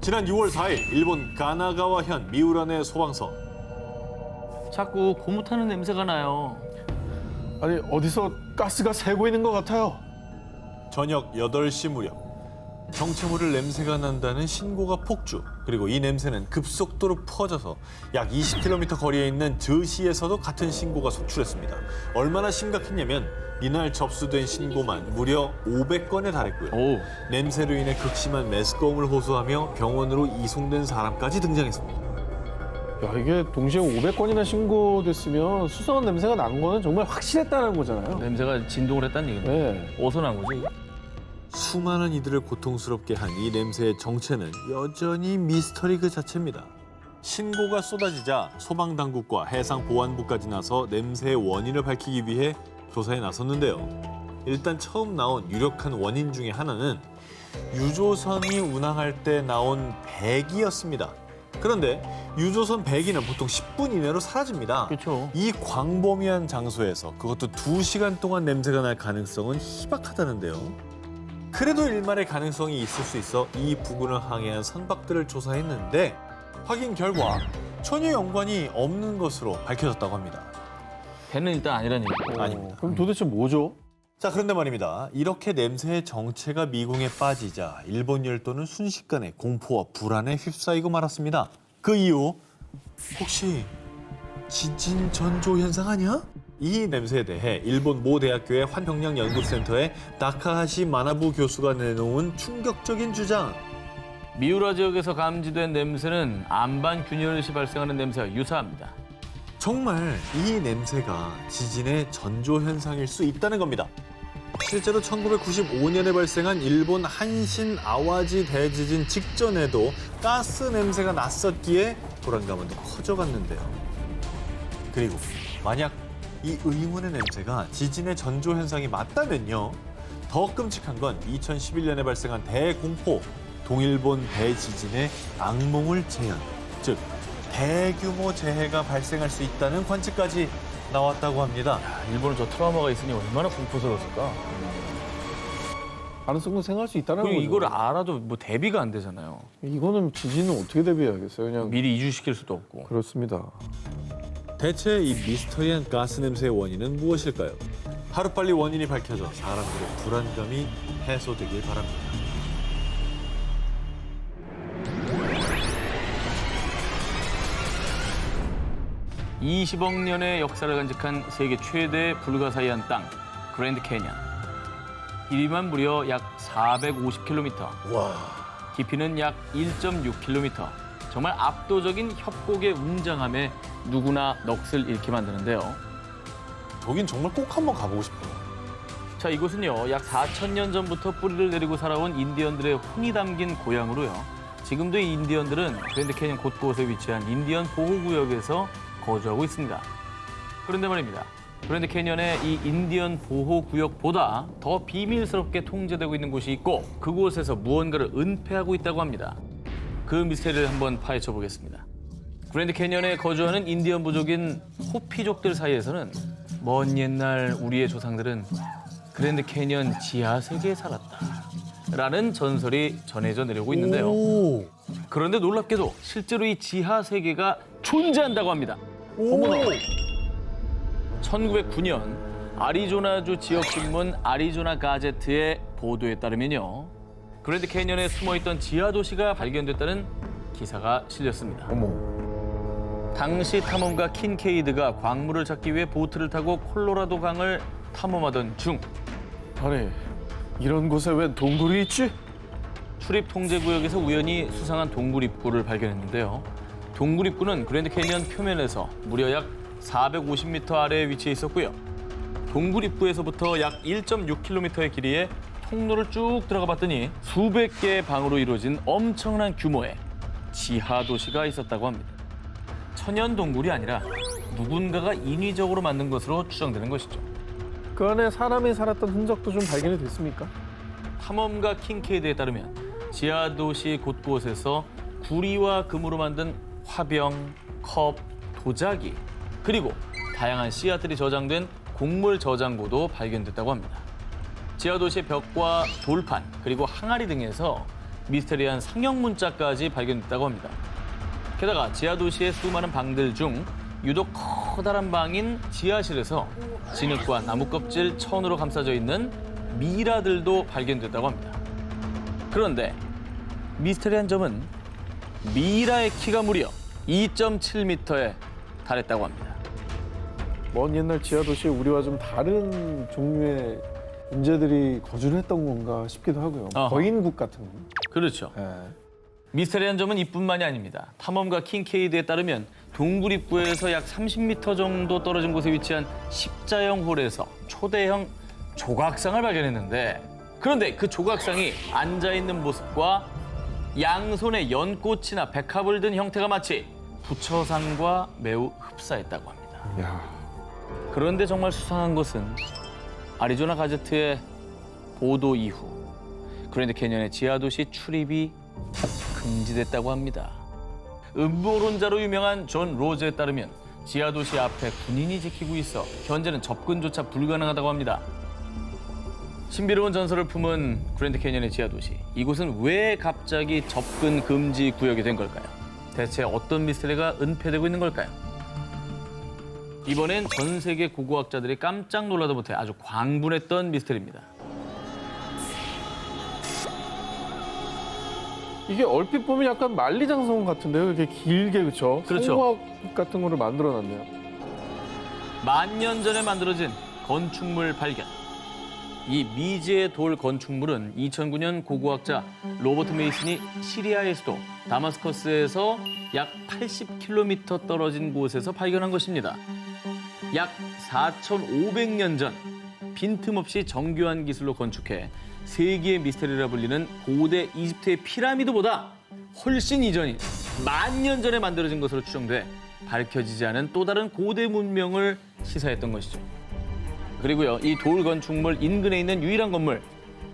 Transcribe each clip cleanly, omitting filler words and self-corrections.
지난 6월 4일 일본 가나가와현 미우라네 소방서. 자꾸 고무타는 냄새가 나요. 아니 어디서 가스가 새고 있는 것 같아요. 저녁 8시 무렵 정체모를 냄새가 난다는 신고가 폭주. 그리고 이 냄새는 급속도로 퍼져서 약 20km 거리에 있는 저시에서도 같은 신고가 속출했습니다. 얼마나 심각했냐면 이날 접수된 신고만 무려 500건에 달했고요. 오. 냄새로 인해 극심한 메스꺼움을 호소하며 병원으로 이송된 사람까지 등장했습니다. 야 이게 동시에 500건이나 신고됐으면 수상한 냄새가 난 거는 정말 확실했다는 거잖아요. 냄새가 진동을 했다는 얘기네. 네. 어디서 난 거지? 수많은 이들을 고통스럽게 한 이 냄새의 정체는 여전히 미스터리 그 자체입니다. 신고가 쏟아지자 소방당국과 해상보안부까지 나서 냄새의 원인을 밝히기 위해 조사에 나섰는데요. 일단 처음 나온 유력한 원인 중에 하나는 유조선이 운항할 때 나온 배기였습니다. 그런데 유조선 배기는 보통 10분 이내로 사라집니다. 그렇죠. 이 광범위한 장소에서 그것도 2시간 동안 냄새가 날 가능성은 희박하다는데요. 그래도 일말의 가능성이 있을 수 있어 이 부근을 항해한 선박들을 조사했는데 확인 결과 전혀 연관이 없는 것으로 밝혀졌다고 합니다. 배는 일단 아니라는 얘기고. 아닙니다. 그럼 도대체 뭐죠? 자, 그런데 말입니다. 이렇게 냄새의 정체가 미궁에 빠지자 일본 열도는 순식간에 공포와 불안에 휩싸이고 말았습니다. 그 이유 혹시 지진 전조 현상 아니야? 이 냄새에 대해 일본 모 대학교의 환경력 연구센터의 다카하시 마나부 교수가 내놓은 충격적인 주장. 미우라 지역에서 감지된 냄새는 안반균열 시 발생하는 냄새와 유사합니다. 정말 이 냄새가 지진의 전조 현상일 수 있다는 겁니다. 실제로 1995년에 발생한 일본 한신 아와지 대지진 직전에도 가스 냄새가 났었기에 불안감은 더 커져갔는데요. 그리고 만약 이 의문의 냄새가 지진의 전조 현상이 맞다면요. 더 끔찍한 건 2011년에 발생한 대공포, 동일본 대지진의 악몽을 재현, 즉 대규모 재해가 발생할 수 있다는 관측까지 나왔다고 합니다. 일본은 저 트라우마가 있으니 얼마나 공포스러웠을까. 가능성은 생각할 수 있다는 거죠. 그리고 이걸 알아도 뭐 대비가 안 되잖아요. 이거는 지진은 어떻게 대비해야겠어요? 그냥 미리 이주시킬 수도 없고. 그렇습니다. 대체 이 미스터리한 가스 냄새의 원인은 무엇일까요? 하루빨리 원인이 밝혀져 사람들의 불안감이 해소되길 바랍니다. (20억 년의) 역사를 간직한 세계 최대 불가사의한 땅 그랜드 캐니언. 길이만 무려 약 450km, 와, 깊이는 약 1.6km. 정말 압도적인 협곡의 웅장함에 누구나 넋을 잃게 만드는데요. 저긴 정말 꼭 한번 가보고 싶어요. 자, 이곳은요, 약 4,000년 전부터 뿌리를 내리고 살아온 인디언들의 혼이 담긴 고향으로요. 지금도 이 인디언들은 그랜드 캐니언 곳곳에 위치한 인디언 보호구역에서 거주하고 있습니다. 그런데 말입니다. 그랜드 캐니언의 이 인디언 보호구역보다 더 비밀스럽게 통제되고 있는 곳이 있고 그곳에서 무언가를 은폐하고 있다고 합니다. 그 미스터리를 한번 파헤쳐 보겠습니다. 그랜드 캐니언에 거주하는 인디언 부족인 호피족들 사이에서는 먼 옛날 우리의 조상들은 그랜드 캐니언 지하 세계에 살았다 라는 전설이 전해져 내려오고 있는데요. 오, 그런데 놀랍게도 실제로 이 지하 세계가 존재한다고 합니다. 어머나. 1909년 아리조나주 지역신문 아리조나 가제트의 보도에 따르면요. 그랜드 캐니언에 숨어있던 지하 도시가 발견됐다는 기사가 실렸습니다. 어머. 당시 탐험가 킨케이드가 광물을 찾기 위해 보트를 타고 콜로라도 강을 탐험하던 중 아니 이런 곳에 웬 동굴이 있지? 출입 통제 구역에서 우연히 수상한 동굴 입구를 발견했는데요. 동굴 입구는 그랜드 캐니언 표면에서 무려 약 450m 아래에 위치해 있었고요. 동굴 입구에서부터 약 1.6km의 길이에 통로를 쭉 들어가 봤더니 수백 개의 방으로 이루어진 엄청난 규모의 지하 도시가 있었다고 합니다. 천연 동굴이 아니라 누군가가 인위적으로 만든 것으로 추정되는 것이죠. 그 안에 사람이 살았던 흔적도 좀 발견이 됐습니까? 탐험가 킹케이드에 따르면 지하 도시 곳곳에서 구리와 금으로 만든 화병, 컵, 도자기 그리고 다양한 씨앗들이 저장된 곡물 저장고도 발견됐다고 합니다. 지하 도시의 벽과 돌판 그리고 항아리 등에서 미스테리한 상형 문자까지 발견됐다고 합니다. 게다가 지하도시의 수많은 방들 중 유독 커다란 방인 지하실에서 진흙과 나무껍질 천으로 감싸져 있는 미라들도 발견됐다고 합니다. 그런데 미스테리한 점은 미라의 키가 무려 2.7m에 달했다고 합니다. 먼 옛날 지하도시에 우리와 좀 다른 종류의 인재들이 거주를 했던 건가 싶기도 하고요. 어허. 거인국 같은 거. 그렇죠. 예. 미스테리한 점은 이뿐만이 아닙니다. 탐험가 킹케이드에 따르면 동굴 입구에서 약 30m 정도 떨어진 곳에 위치한 십자형 홀에서 초대형 조각상을 발견했는데, 그런데 그 조각상이 앉아있는 모습과 양손에 연꽃이나 백합을 든 형태가 마치 부처상과 매우 흡사했다고 합니다. 야, 그런데 정말 수상한 것은 아리조나 가제트의 보도 이후 그랜드 캐니언의 지하도시 출입이 금지됐다고 합니다. 음모론자로 유명한 존 로즈에 따르면 지하도시 앞에 군인이 지키고 있어 현재는 접근조차 불가능하다고 합니다. 신비로운 전설을 품은 그랜드 캐니언의 지하도시. 이곳은 왜 갑자기 접근 금지 구역이 된 걸까요? 대체 어떤 미스터리가 은폐되고 있는 걸까요? 이번엔 전 세계 고고학자들이 깜짝 놀라다 못해 아주 광분했던 미스터리입니다. 이게 얼핏 보면 약간 만리장성 같은데요. 이렇게 길게 그렇죠. 그렇죠. 성곽 같은 거를 만들어놨네요. 만년 전에 만들어진 건축물 발견. 이 미지의 돌 건축물은 2009년 고고학자 로버트 메이슨이 시리아의 수도 다마스커스에서 약 80km 떨어진 곳에서 발견한 것입니다. 약 4,500년 전 빈틈없이 정교한 기술로 건축해 세계의 미스테리라 불리는 고대 이집트의 피라미드보다 훨씬 이전인 만년 전에 만들어진 것으로 추정돼 밝혀지지 않은 또 다른 고대 문명을 시사했던 것이죠. 그리고요, 이 돌 건축물 인근에 있는 유일한 건물,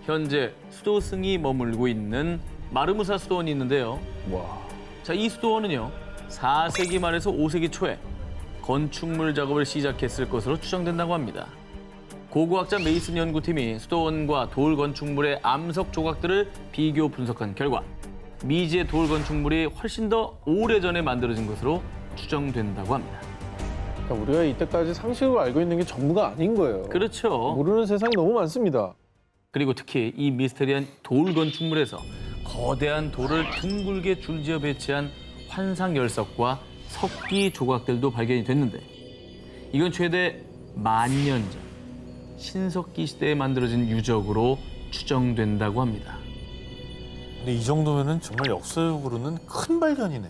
현재 수도승이 머물고 있는 마르무사 수도원이 있는데요. 와. 자, 이 수도원은요, 4세기 말에서 5세기 초에 건축물 작업을 시작했을 것으로 추정된다고 합니다. 고고학자 메이슨 연구팀이 수도원과 돌 건축물의 암석 조각들을 비교 분석한 결과 미지의 돌 건축물이 훨씬 더 오래전에 만들어진 것으로 추정된다고 합니다. 그러니까 우리가 이때까지 상식으로 알고 있는 게 전부가 아닌 거예요. 그렇죠. 모르는 세상이 너무 많습니다. 그리고 특히 이 미스테리한 돌 건축물에서 거대한 돌을 둥글게 줄지어 배치한 환상 열석과 석기 조각들도 발견이 됐는데, 이건 최대 만년 전 신석기 시대에 만들어진 유적으로 추정된다고 합니다. 근데 이 정도면은 정말 역사적으로는 큰 발견이네.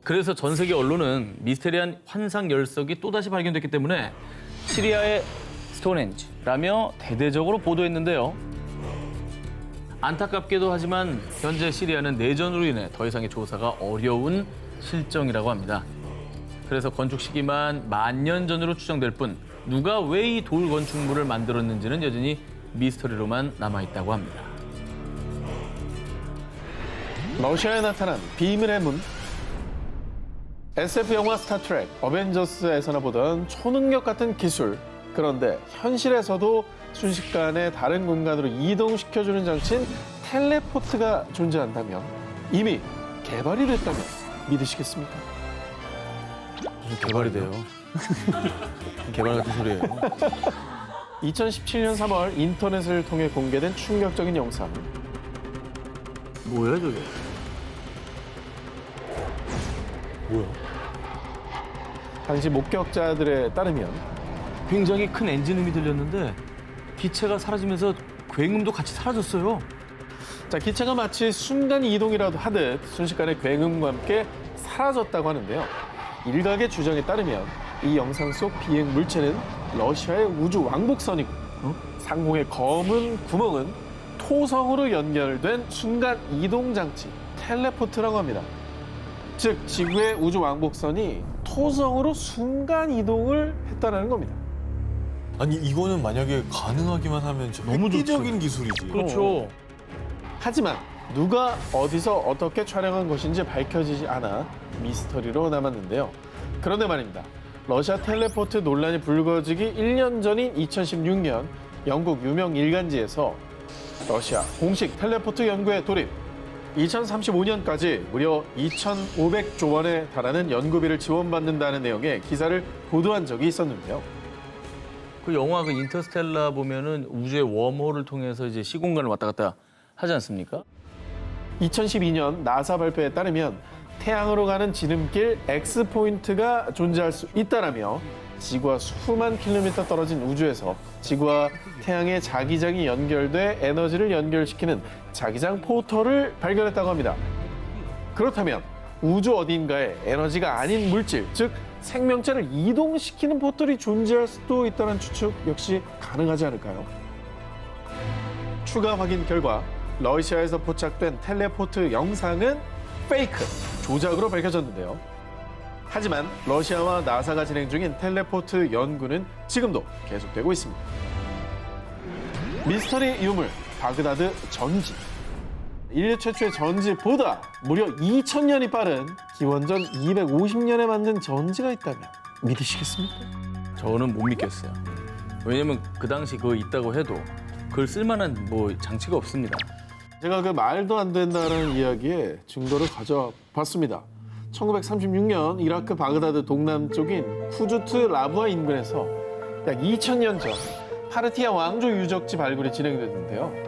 그래서 전 세계 언론은 미스테리한 환상 열석이 또다시 발견됐기 때문에 시리아의 스톤헨지라며 대대적으로 보도했는데요. 안타깝게도 하지만 현재 시리아는 내전으로 인해 더 이상의 조사가 어려운 실정이라고 합니다. 그래서 건축 시기만 만년 전으로 추정될 뿐 누가 왜 이 돌 건축물을 만들었는지는 여전히 미스터리로만 남아있다고 합니다. 러시아에 나타난 비밀의 문. SF 영화 스타트랙, 어벤져스에서나 보던 초능력 같은 기술. 그런데 현실에서도 순식간에 다른 공간으로 이동시켜주는 장치인 텔레포트가 존재한다면, 이미 개발이 됐다면 믿으시겠습니까? 개발이 돼요. 개발 같은 소리예요. 2017년 3월 인터넷을 통해 공개된 충격적인 영상. 뭐야 저게? 뭐야? 당시 목격자들에 따르면 굉장히 큰 엔진음이 들렸는데 기체가 사라지면서 굉음도 같이 사라졌어요. 자, 기체가 마치 순간 이동이라도 하듯 순식간에 굉음과 함께 사라졌다고 하는데요. 일각의 주장에 따르면 이 영상 속 비행 물체는 러시아의 우주 왕복선이고, 상공의 검은 구멍은 토성으로 연결된 순간 이동 장치 텔레포트라고 합니다. 즉 지구의 우주 왕복선이 토성으로 순간 이동을 했다는 겁니다. 아니 이거는 만약에 가능하기만 하면 너무 획기적인 기술이지. 그렇죠. 하지만 누가 어디서 어떻게 촬영한 것인지 밝혀지지 않아 미스터리로 남았는데요. 그런데 말입니다. 러시아 텔레포트 논란이 불거지기 1년 전인 2016년 영국 유명 일간지에서 러시아 공식 텔레포트 연구에 돌입, 2035년까지 무려 2,500조 원에 달하는 연구비를 지원받는다는 내용의 기사를 보도한 적이 있었는데요. 그 영화 그 인터스텔라 보면은 우주의 웜홀을 통해서 이제 시공간을 왔다 갔다 하지 않습니까? 2012년 나사 발표에 따르면 태양으로 가는 지름길 X포인트가 존재할 수 있다라며 지구와 수만 킬로미터 떨어진 우주에서 지구와 태양의 자기장이 연결돼 에너지를 연결시키는 자기장 포털을 발견했다고 합니다. 그렇다면 우주 어딘가에 에너지가 아닌 물질, 즉 생명체를 이동시키는 포털이 존재할 수도 있다는 추측 역시 가능하지 않을까요? 추가 확인 결과 러시아에서 포착된 텔레포트 영상은 페이크, 조작으로 밝혀졌는데요. 하지만 러시아와 나사가 진행 중인 텔레포트 연구는 지금도 계속되고 있습니다. 미스터리 유물, 바그다드 전지. 인류 최초의 전지보다 무려 2000년이 빠른 기원전 250년에 만든 전지가 있다면 믿으시겠습니까? 저는 못 믿겠어요. 왜냐면 그 당시 그거 있다고 해도 그걸 쓸만한 뭐 장치가 없습니다. 제가 그 말도 안 된다는 이야기에 증거를 가져와 봤습니다. 1936년 이라크 바그다드 동남쪽인 쿠주트 라부아 인근에서 약 2000년 전 파르티아 왕조 유적지 발굴이 진행됐는데요.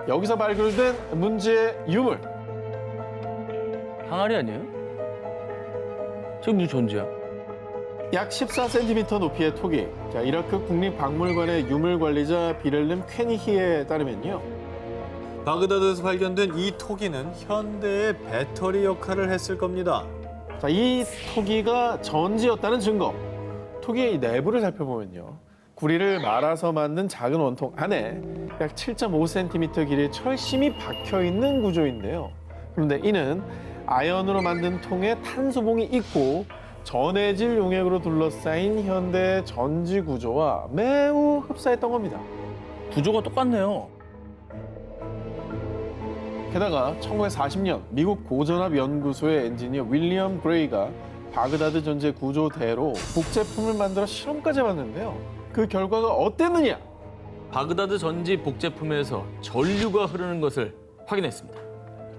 여기서 발굴된 문제의 유물. 항아리 아니에요? 지금 무슨 전지야? 약 14cm 높이의 토기. 자, 이라크 국립박물관의 유물관리자 비렐름 퀘니히에 따르면요. 바그다드에서 발견된 이 토기는 현대의 배터리 역할을 했을 겁니다. 자, 이 토기가 전지였다는 증거. 토기의 이 내부를 살펴보면요. 구리를 말아서 만든 작은 원통 안에 약 7.5cm 길이의 철심이 박혀 있는 구조인데요. 그런데 이는 아연으로 만든 통에 탄소봉이 있고 전해질 용액으로 둘러싸인 현대 전지 구조와 매우 흡사했던 겁니다. 구조가 똑같네요. 게다가 1940년 미국 고전압연구소의 엔지니어 윌리엄 그레이가 바그다드 전지의 구조대로 복제품을 만들어 실험까지 해봤는데요. 그 결과가 어땠느냐? 바그다드 전지 복제품에서 전류가 흐르는 것을 확인했습니다.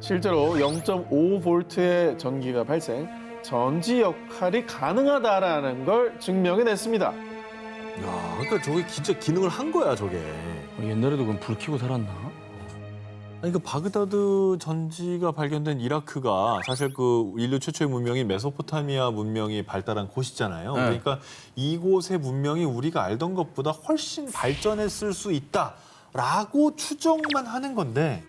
실제로 0.5V의 전기가 발생, 전지 역할이 가능하다라는 걸 증명해냈습니다. 야, 그러니까 저게 진짜 기능을 한 거야, 저게. 옛날에도 그럼 불 켜고 살았나? 아니, 그 바그다드 전지가 발견된 이라크가 사실 그 인류 최초의 문명인 메소포타미아 문명이 발달한 곳이잖아요. 네. 그러니까 이곳의 문명이 우리가 알던 것보다 훨씬 발전했을 수 있다라고 추정만 하는 건데.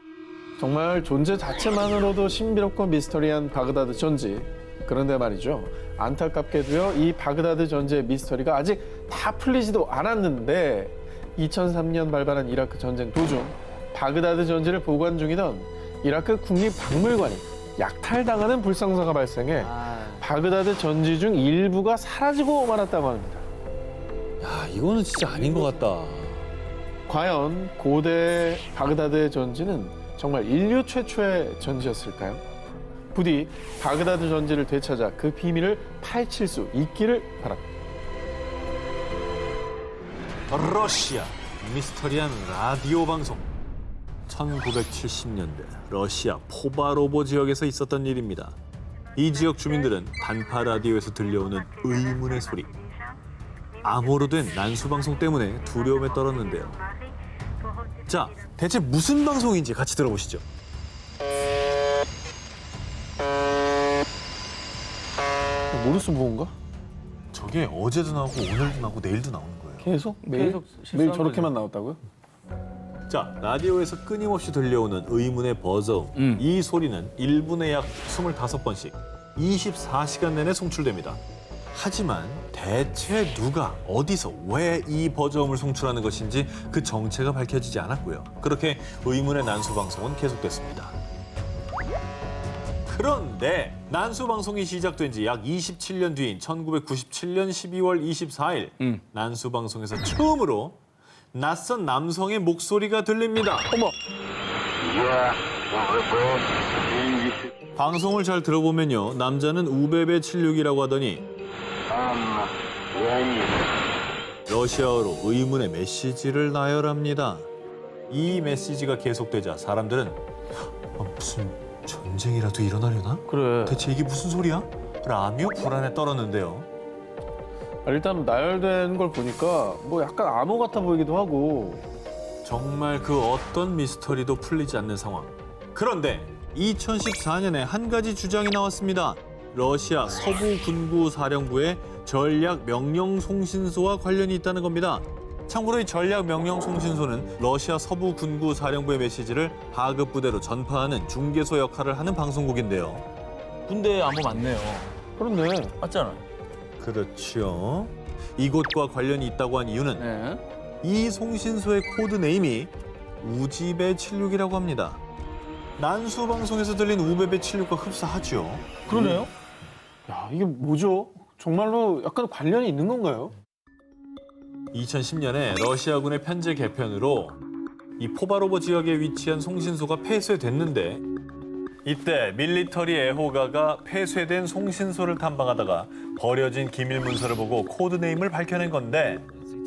정말 존재 자체만으로도 신비롭고 미스터리한 바그다드 전지. 그런데 말이죠. 안타깝게도요, 이 바그다드 전지의 미스터리가 아직 다 풀리지도 않았는데 2003년 발발한 이라크 전쟁 도중 바그다드 전지를 보관 중이던 이라크 국립박물관이 약탈당하는 불상사가 발생해 바그다드 전지 중 일부가 사라지고 말았다고 합니다. 야, 이거는 진짜 아닌 것 같다. 과연 고대 바그다드의 전지는 정말 인류 최초의 전지였을까요? 부디 바그다드 전지를 되찾아 그 비밀을 파헤칠 수 있기를 바랍니다. 러시아 미스터리한 라디오 방송. 1970년대 러시아 포바로보 지역에서 있었던 일입니다. 이 지역 주민들은 단파 라디오에서 들려오는 의문의 소리, 암호로 된 난수 방송 때문에 두려움에 떨었는데요. 자, 대체 무슨 방송인지 같이 들어보시죠. 모르스 무언가? 저게 어제도 나오고 오늘도 나오고 내일도 나오는 거예요. 계속? 계속 매일 저렇게만 나왔다고요? 자, 라디오에서 끊임없이 들려오는 의문의 버저음. 이 소리는 1분에 약 25번씩 24시간 내내 송출됩니다. 하지만 대체 누가 어디서 왜 이 버저음을 송출하는 것인지 그 정체가 밝혀지지 않았고요. 그렇게 의문의 난수 방송은 계속됐습니다. 그런데 난수 방송이 시작된 지 약 27년 뒤인 1997년 12월 24일 난수 방송에서 처음으로 낯선 남성의 목소리가 들립니다. 어머! 방송을 잘 들어보면요, 남자는 우베베 76이라고 하더니 러시아어로 의문의 메시지를 나열합니다. 이 메시지가 계속되자 사람들은 전쟁이라도 일어나려나? 그래. 대체 이게 무슨 소리야? 라며 불안에 떨었는데요. 일단 나열된 걸 보니까 뭐 약간 암호 같아 보이기도 하고. 정말 그 어떤 미스터리도 풀리지 않는 상황. 그런데 2014년에 한 가지 주장이 나왔습니다. 러시아 서부 군구 사령부의 전략 명령 송신소와 관련이 있다는 겁니다. 참고로 이 전략 명령 송신소는 러시아 서부 군구 사령부의 메시지를 하급 부대로 전파하는 중개소 역할을 하는 방송국인데요. 군대 암호 맞네요. 그렇네. 맞잖아. 그렇죠. 이곳과 관련이 있다고 한 이유는 네. 이 송신소의 코드 네임이 우지배 76이라고 합니다. 난수 방송에서 들린 우베베 76과 흡사하죠. 그러네요. 야, 이게 뭐죠? 정말로 약간 관련이 있는 건가요? 2010년에 러시아군의 편제 개편으로 이 포바로보 지역에 위치한 송신소가 폐쇄됐는데 이때 밀리터리 애호가가 폐쇄된 송신소를 탐방하다가 버려진 기밀 문서를 보고 코드네임을 밝혀낸 건데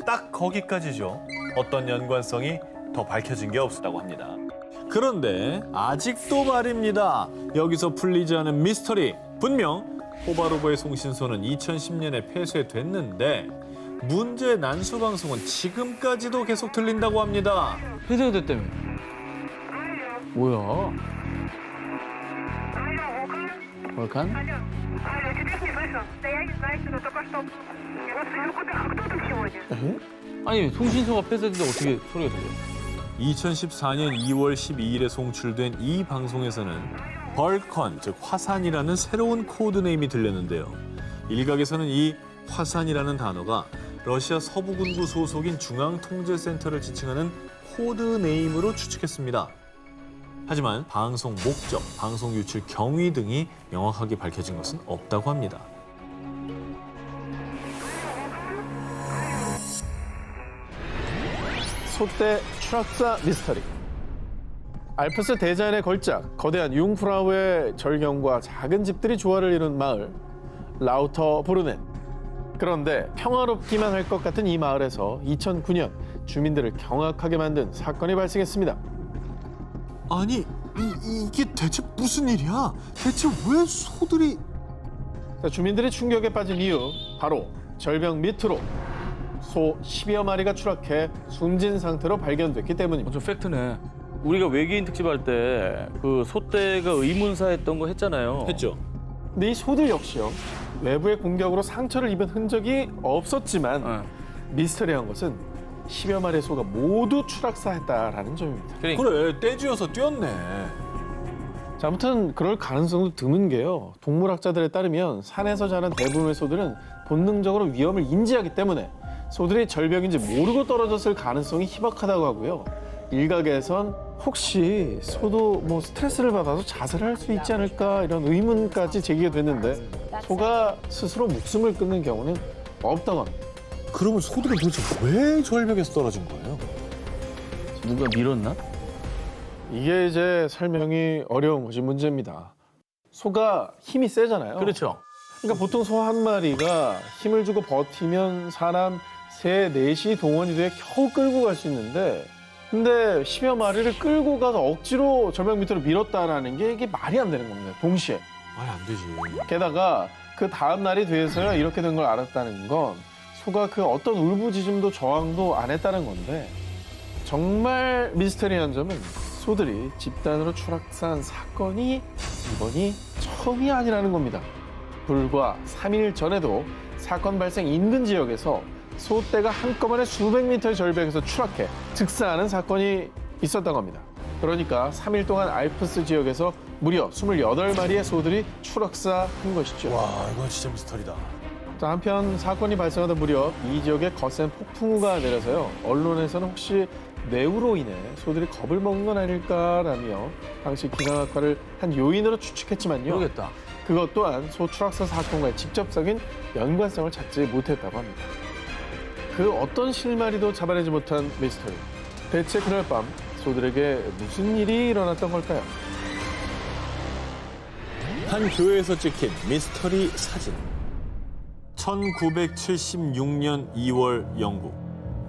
딱 거기까지죠. 어떤 연관성이 더 밝혀진 게 없었다고 합니다. 그런데 아직도 말입니다. 여기서 풀리지 않은 미스터리. 분명 포바로보의 송신소는 2010년에 폐쇄됐는데 문제의 난수 방송은 지금까지도 계속 들린다고 합니다. 폐쇄가 됐다며. 뭐야? 월칸? Алло, тебя не слышно. Да я не знаю, что только что. Я вас вижу, кто ты сегодня? 아니 송신소가 폐쇄됐는데 어떻게 소리가 들려? 2014년 2월 12일에 송출된 이 방송에서는 벌컨, 즉 화산이라는 새로운 코드네임이 들렸는데요. 일각에서는 이 화산이라는 단어가 러시아 서부군구 소속인 중앙통제센터를 지칭하는 코드네임으로 추측했습니다. 하지만 방송 목적, 방송 유출 경위 등이 명확하게 밝혀진 것은 없다고 합니다. 소떼 추락사 미스터리. 알프스 대자연의 걸작, 거대한 융프라우의 절경과 작은 집들이 조화를 이룬 마을, 라우터브루넨. 그런데 평화롭기만 할 것 같은 이 마을에서 2009년 주민들을 경악하게 만든 사건이 발생했습니다. 아니, 이게 대체 무슨 일이야? 대체 왜 소들이... 자, 주민들이 충격에 빠진 이유, 바로 절벽 밑으로 소 10여 마리가 추락해 숨진 상태로 발견됐기 때문입니다. 저 팩트네. 우리가 외계인 특집할 때 그 소떼가 의문사했던 거 했잖아요. 했죠? 근데 이 소들 역시요, 외부의 공격으로 상처를 입은 흔적이 없었지만 네. 미스터리한 것은 10여 마리의 소가 모두 추락사했다라는 점입니다. 그러니까. 그래, 떼쥐어서 뛰었네. 자, 아무튼 그럴 가능성도 드문 게요, 동물학자들에 따르면 산에서 자란 대부분의 소들은 본능적으로 위험을 인지하기 때문에 소들이 절벽인지 모르고 떨어졌을 가능성이 희박하다고 하고요. 일각에선 혹시 소도 뭐 스트레스를 받아서 자살할 수 있지 않을까 이런 의문까지 제기가 됐는데 소가 스스로 목숨을 끊는 경우는 없다고 합니다. 그러면 소들은 도대체 왜 절벽에서 떨어진 거예요? 누가 밀었나? 이게 이제 설명이 어려운 것이 문제입니다. 소가 힘이 세잖아요. 그렇죠. 그러니까 보통 소 한 마리가 힘을 주고 버티면 사람 3, 4시 동원이 돼 겨우 끌고 갈 수 있는데, 근데 10여 마리를 끌고 가서 억지로 절벽 밑으로 밀었다라는 게 이게 말이 안 되는 겁니다. 동시에. 말이 안 되지. 게다가 그 다음 날이 돼서야 이렇게 된 걸 알았다는 건 소가 그 어떤 울부짖음도 저항도 안 했다는 건데, 정말 미스터리한 점은 소들이 집단으로 추락한 사건이 이번이 처음이 아니라는 겁니다. 불과 3일 전에도 사건 발생 인근 지역에서 소떼가 한꺼번에 수백 미터의 절벽에서 추락해 즉사하는 사건이 있었다고 합니다. 그러니까 3일 동안 알프스 지역에서 무려 28마리의 소들이 추락사한 것이죠. 와, 이건 진짜 미스터리다. 또 한편 사건이 발생하던 무렵 이 지역에 거센 폭풍우가 내려서요, 언론에서는 혹시 뇌우로 인해 소들이 겁을 먹는 건 아닐까라며 당시 기상학과를 한 요인으로 추측했지만요, 모르겠다. 그것 또한 소 추락사 사건과의 직접적인 연관성을 찾지 못했다고 합니다. 그 어떤 실마리도 잡아내지 못한 미스터리. 대체 그날 밤 소들에게 무슨 일이 일어났던 걸까요? 한 교회에서 찍힌 미스터리 사진. 1976년 2월 영국.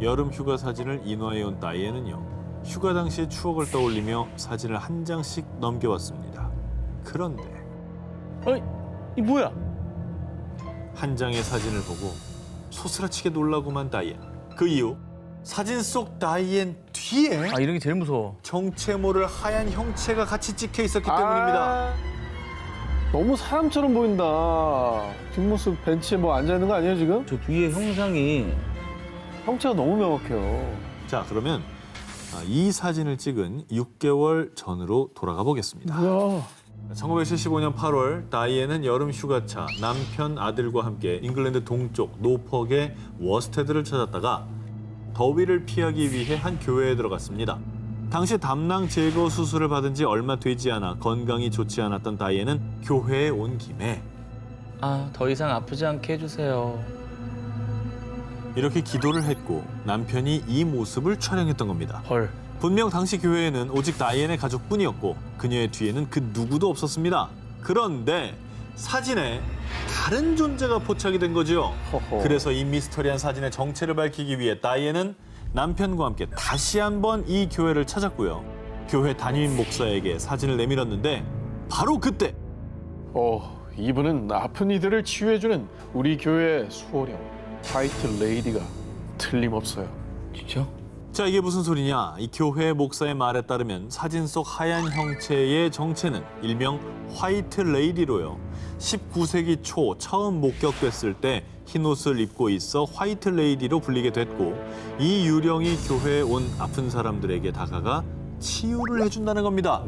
여름 휴가 사진을 인화해온 다이앤은요, 휴가 당시의 추억을 떠올리며 사진을 한 장씩 넘겨왔습니다. 그런데 어이, 이 뭐야? 한 장의 사진을 보고 소스라치게 놀라고만 다이앤. 그 이후 사진 속 다이앤 뒤에 아, 이런 게 제일 무서워. 정체 모를 하얀 형체가 같이 찍혀 있었기 때문입니다. 아, 너무 사람처럼 보인다. 뒷모습 벤치에 뭐 앉아 있는 거 아니에요 지금? 저 뒤에 형상이 형체가 너무 명확해요. 자, 그러면 이 사진을 찍은 6개월 전으로 돌아가 보겠습니다. 뭐야? 1975년 8월 다이앤은 여름 휴가차 남편 아들과 함께 잉글랜드 동쪽 노퍽의 워스테드를 찾았다가 더위를 피하기 위해 한 교회에 들어갔습니다. 당시 담낭 제거 수술을 받은 지 얼마 되지 않아 건강이 좋지 않았던 다이앤은 교회에 온 김에 아, 더 이상 아프지 않게 해주세요. 이렇게 기도를 했고 남편이 이 모습을 촬영했던 겁니다. 헐. 분명 당시 교회에는 오직 다이앤의 가족뿐이었고 그녀의 뒤에는 그 누구도 없었습니다. 그런데 사진에 다른 존재가 포착이 된 거죠. 허허. 그래서 이 미스터리한 사진의 정체를 밝히기 위해 다이앤은 남편과 함께 다시 한번 이 교회를 찾았고요. 교회 담임 목사에게 사진을 내밀었는데 바로 그때 이분은 아픈 이들을 치유해주는 우리 교회의 수호령 화이트 레이디가 틀림없어요. 진짜? 자, 이게 무슨 소리냐? 이 교회 목사의 말에 따르면 사진 속 하얀 형체의 정체는 일명 화이트 레이디로요. 19세기 초 처음 목격됐을 때 흰옷을 입고 있어 화이트 레이디로 불리게 됐고 이 유령이 교회에 온 아픈 사람들에게 다가가 치유를 해준다는 겁니다.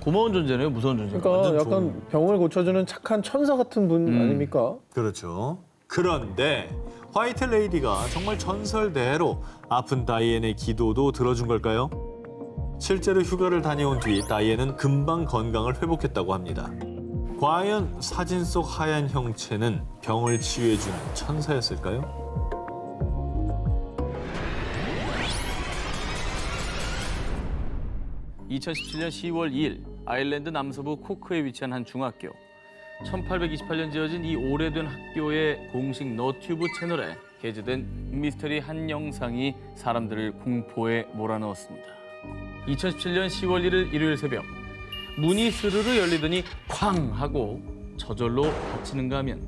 고마운 존재네요, 무서운 존재. 그러니까 완전 약간 좋은. 병을 고쳐주는 착한 천사 같은 분 아닙니까? 그렇죠. 그런데 화이트 레이디가 정말 전설대로 아픈 다이앤의 기도도 들어준 걸까요? 실제로 휴가를 다녀온 뒤 다이앤은 금방 건강을 회복했다고 합니다. 과연 사진 속 하얀 형체는 병을 치유해주는 천사였을까요? (2017년 10월 2일) 아일랜드 남서부 코크에 위치한 한 중학교. 1828년 지어진 이 오래된 학교의 공식 너튜브 채널에 게재된 미스터리 한 영상이 사람들을 공포에 몰아넣었습니다. 2017년 10월 1일 일요일 새벽, 문이 스르르 열리더니 쾅 하고 저절로 닫히는가 하면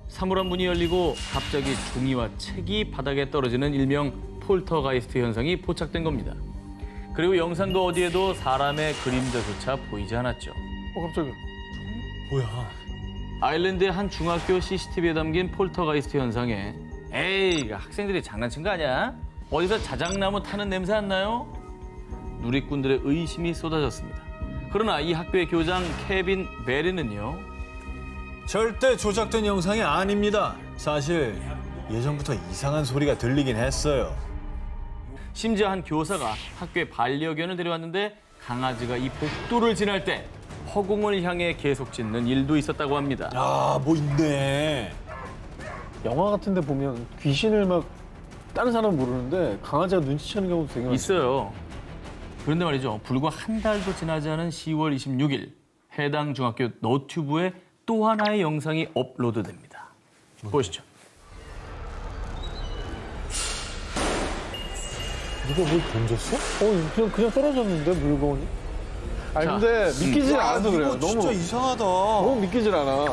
사물한 문이 열리고 갑자기 종이와 책이 바닥에 떨어지는 일명 폴터가이스트 현상이 포착된 겁니다. 그리고 영상도 어디에도 사람의 그림자조차 보이지 않았죠. 갑자기. 뭐야? 아일랜드의 한 중학교 CCTV에 담긴 폴터가이스트 현상에 에이, 학생들이 장난친 거 아니야? 어디서 자작나무 타는 냄새 안 나요? 누리꾼들의 의심이 쏟아졌습니다. 그러나 이 학교의 교장 케빈 베리는요. 절대 조작된 영상이 아닙니다. 사실 예전부터 이상한 소리가 들리긴 했어요. 심지어 한 교사가 학교에 반려견을 데려왔는데 강아지가 이 복도를 지날 때 허공을 향해 계속 짖는 일도 있었다고 합니다. 아, 뭐 있네. 영화 같은 데 보면 귀신을 막 다른 사람은 모르는데 강아지가 눈치채는 경우도 되게 많아요. 있어요. 그런데 말이죠. 불과 한 달도 지나지 않은 10월 26일 해당 중학교 너튜브에 또 하나의 영상이 업로드됩니다. 보시죠. 누가 뭘 던졌어? 그냥 떨어졌는데 물건이? 아니 자, 근데 믿기질 야, 않아서 그래요. 이거 진짜 너무 이상하다. 믿기질 않아.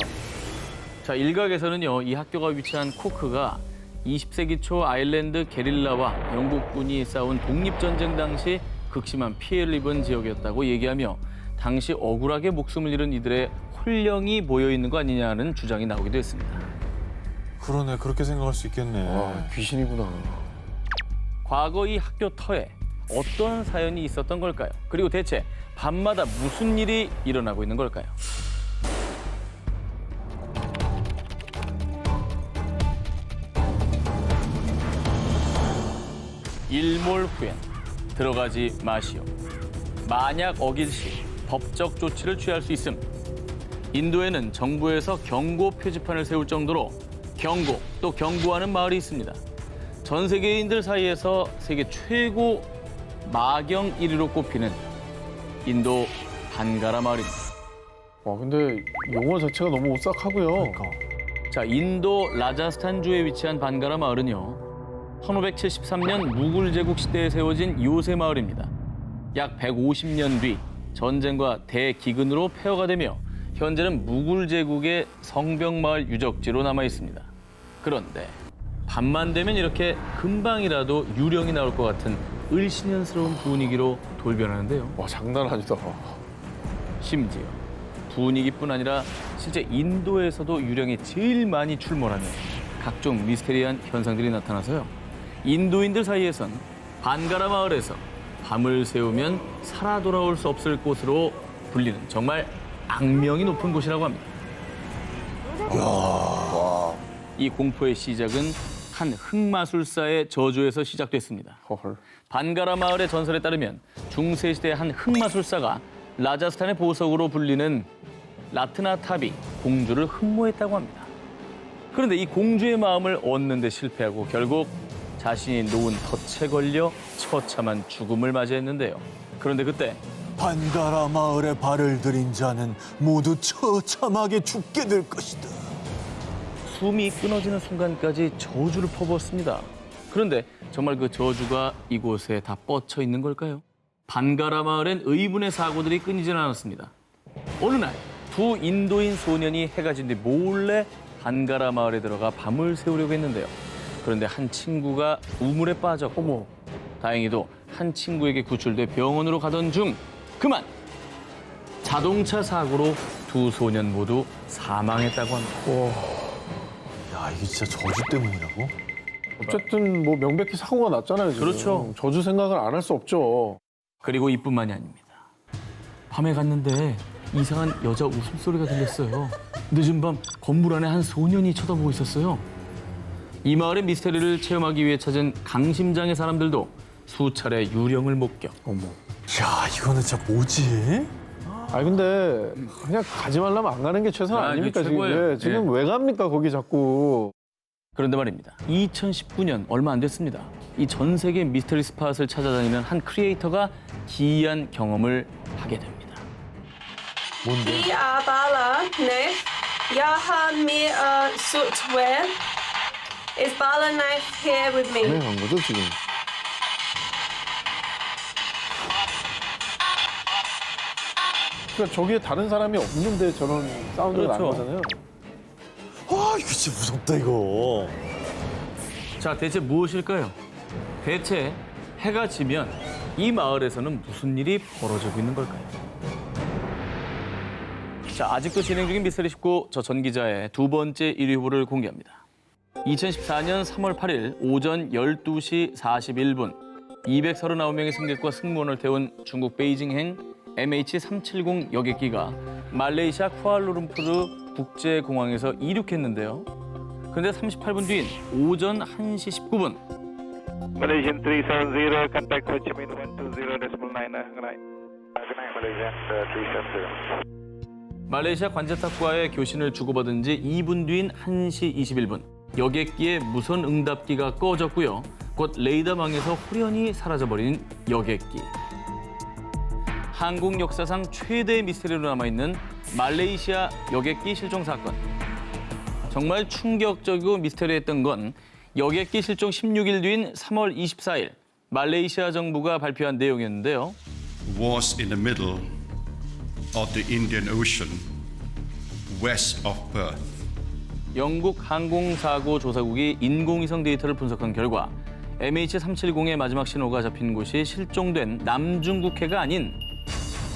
자, 일각에서는요, 이 학교가 위치한 코크가 20세기 초 아일랜드 게릴라와 영국군이 싸운 독립전쟁 당시 극심한 피해를 입은 지역이었다고 얘기하며 당시 억울하게 목숨을 잃은 이들의 혼령이 모여 있는 거 아니냐는 주장이 나오기도 했습니다. 그러네, 그렇게 생각할 수 있겠네. 귀신이구나. 과거 이 학교 터에 어떤 사연이 있었던 걸까요? 그리고 대체 밤마다 무슨 일이 일어나고 있는 걸까요? 일몰 후엔 들어가지 마시오. 만약 어길 시 법적 조치를 취할 수 있음. 인도에는 정부에서 경고 표지판을 세울 정도로 경고 또 경고하는 마을이 있습니다. 전 세계인들 사이에서 세계 최고 마경 1위로 꼽히는 인도 반가라 마을입니다. 와 근데 용어 자체가 너무 오싹하고요. 자, 인도 라자스탄주에 위치한 반가라 마을은요. 1573년 무굴 제국 시대에 세워진 요새 마을입니다. 약 150년 뒤 전쟁과 대기근으로 폐허가 되며 현재는 무굴 제국의 성벽마을 유적지로 남아 있습니다. 그런데 밤만 되면 이렇게 금방이라도 유령이 나올 것 같은 을씨년스러운 분위기로 돌변하는데요. 와, 장난 아니다. 심지어 분위기뿐 아니라 실제 인도에서도 유령이 제일 많이 출몰하는 각종 미스테리한 현상들이 나타나서요. 인도인들 사이에선 반가라 마을에서 밤을 새우면 살아 돌아올 수 없을 곳으로 불리는 정말 악명이 높은 곳이라고 합니다. 이 공포의 시작은 한 흑마술사의 저주에서 시작됐습니다. 헐. 반가라 마을의 전설에 따르면 중세시대 한 흑마술사가 라자스탄의 보석으로 불리는 라트나탑이 공주를 흠모했다고 합니다. 그런데 이 공주의 마음을 얻는 데 실패하고 결국 자신이 놓은 덫에 걸려 처참한 죽음을 맞이했는데요. 그런데 그때 반가라 마을에 발을 들인 자는 모두 처참하게 죽게 될 것이다. 숨이 끊어지는 순간까지 저주를 퍼부었습니다. 그런데 정말 그 저주가 이곳에 다 뻗쳐 있는 걸까요? 반가라 마을엔 의문의 사고들이 끊이질 않았습니다. 어느 날 두 인도인 소년이 해가 진 뒤 몰래 반가라 마을에 들어가 밤을 새우려고 했는데요. 그런데 한 친구가 우물에 빠졌고 다행히도 한 친구에게 구출돼 병원으로 가던 중 그만 자동차 사고로 두 소년 모두 사망했다고 합니다. 야, 이게 진짜 저주 때문이라고? 어쨌든 뭐 명백히 사고가 났잖아요. 지금. 그렇죠. 저주 생각을 안 할 수 없죠. 그리고 이뿐만이 아닙니다. 밤에 갔는데 이상한 여자 웃음소리가 들렸어요. 늦은 밤 건물 안에 한 소년이 쳐다보고 있었어요. 이 마을의 미스테리를 체험하기 위해 찾은 강심장의 사람들도 수차례 유령을 목격. 야, 이거는 진짜 뭐지? 아니 근데 그냥 가지 말라면 안 가는 게 최선 아, 아닙니까 이게 지금? 최고예요. 네, 지금 예. 왜 갑니까 거기 자꾸? 그런데 말입니다. 2019년 얼마 안 됐습니다. 이 전 세계 미스터리 스팟을 찾아다니는 한 크리에이터가 기이한 경험을 하게 됩니다. Die Bala, ne? Jag har med software. Is Bala knife here with me? 네, 간 거죠 지금? 그러니까 저기에 다른 사람이 없는데 저런 사운드가 난 그렇죠. 거잖아요. 와, 이거 진짜 무섭다, 이거. 자, 대체 무엇일까요? 대체 해가 지면 이 마을에서는 무슨 일이 벌어지고 있는 걸까요? 자, 아직도 진행 중인 미스터리 19, 저 전 기자의 두 번째 1위 후보를 공개합니다. 2014년 3월 8일 오전 12시 41분 239명의 승객과 승무원을 태운 중국 베이징행 MH370 여객기가 말레이시아 쿠알라룸푸르 국제공항에서 이륙했는데요. 그런데 38분 뒤인 오전 1시 19분 Malaysian 370, contact Ho Chi Minh 120.9. Good night. Good night, Malaysian 370. 말레이시아 관제탑과의 교신을 주고받은 지 2분 뒤인 1시 21분 여객기의 무선 응답기가 꺼졌고요. 곧 레이더망에서 홀연히 사라져버린 여객기. 항공 역사상 최대의 미스터리로 남아있는 말레이시아 여객기 실종 사건. 정말 충격적이고 미스터리했던 건 여객기 실종 16일 뒤인 3월 24일 말레이시아 정부가 발표한 내용이었는데요. was in the middle of the Indian Ocean, west of Perth. 영국 항공사고 조사국이 인공위성 데이터를 분석한 결과 MH370의 마지막 신호가 잡힌 곳이 실종된 남중국해가 아닌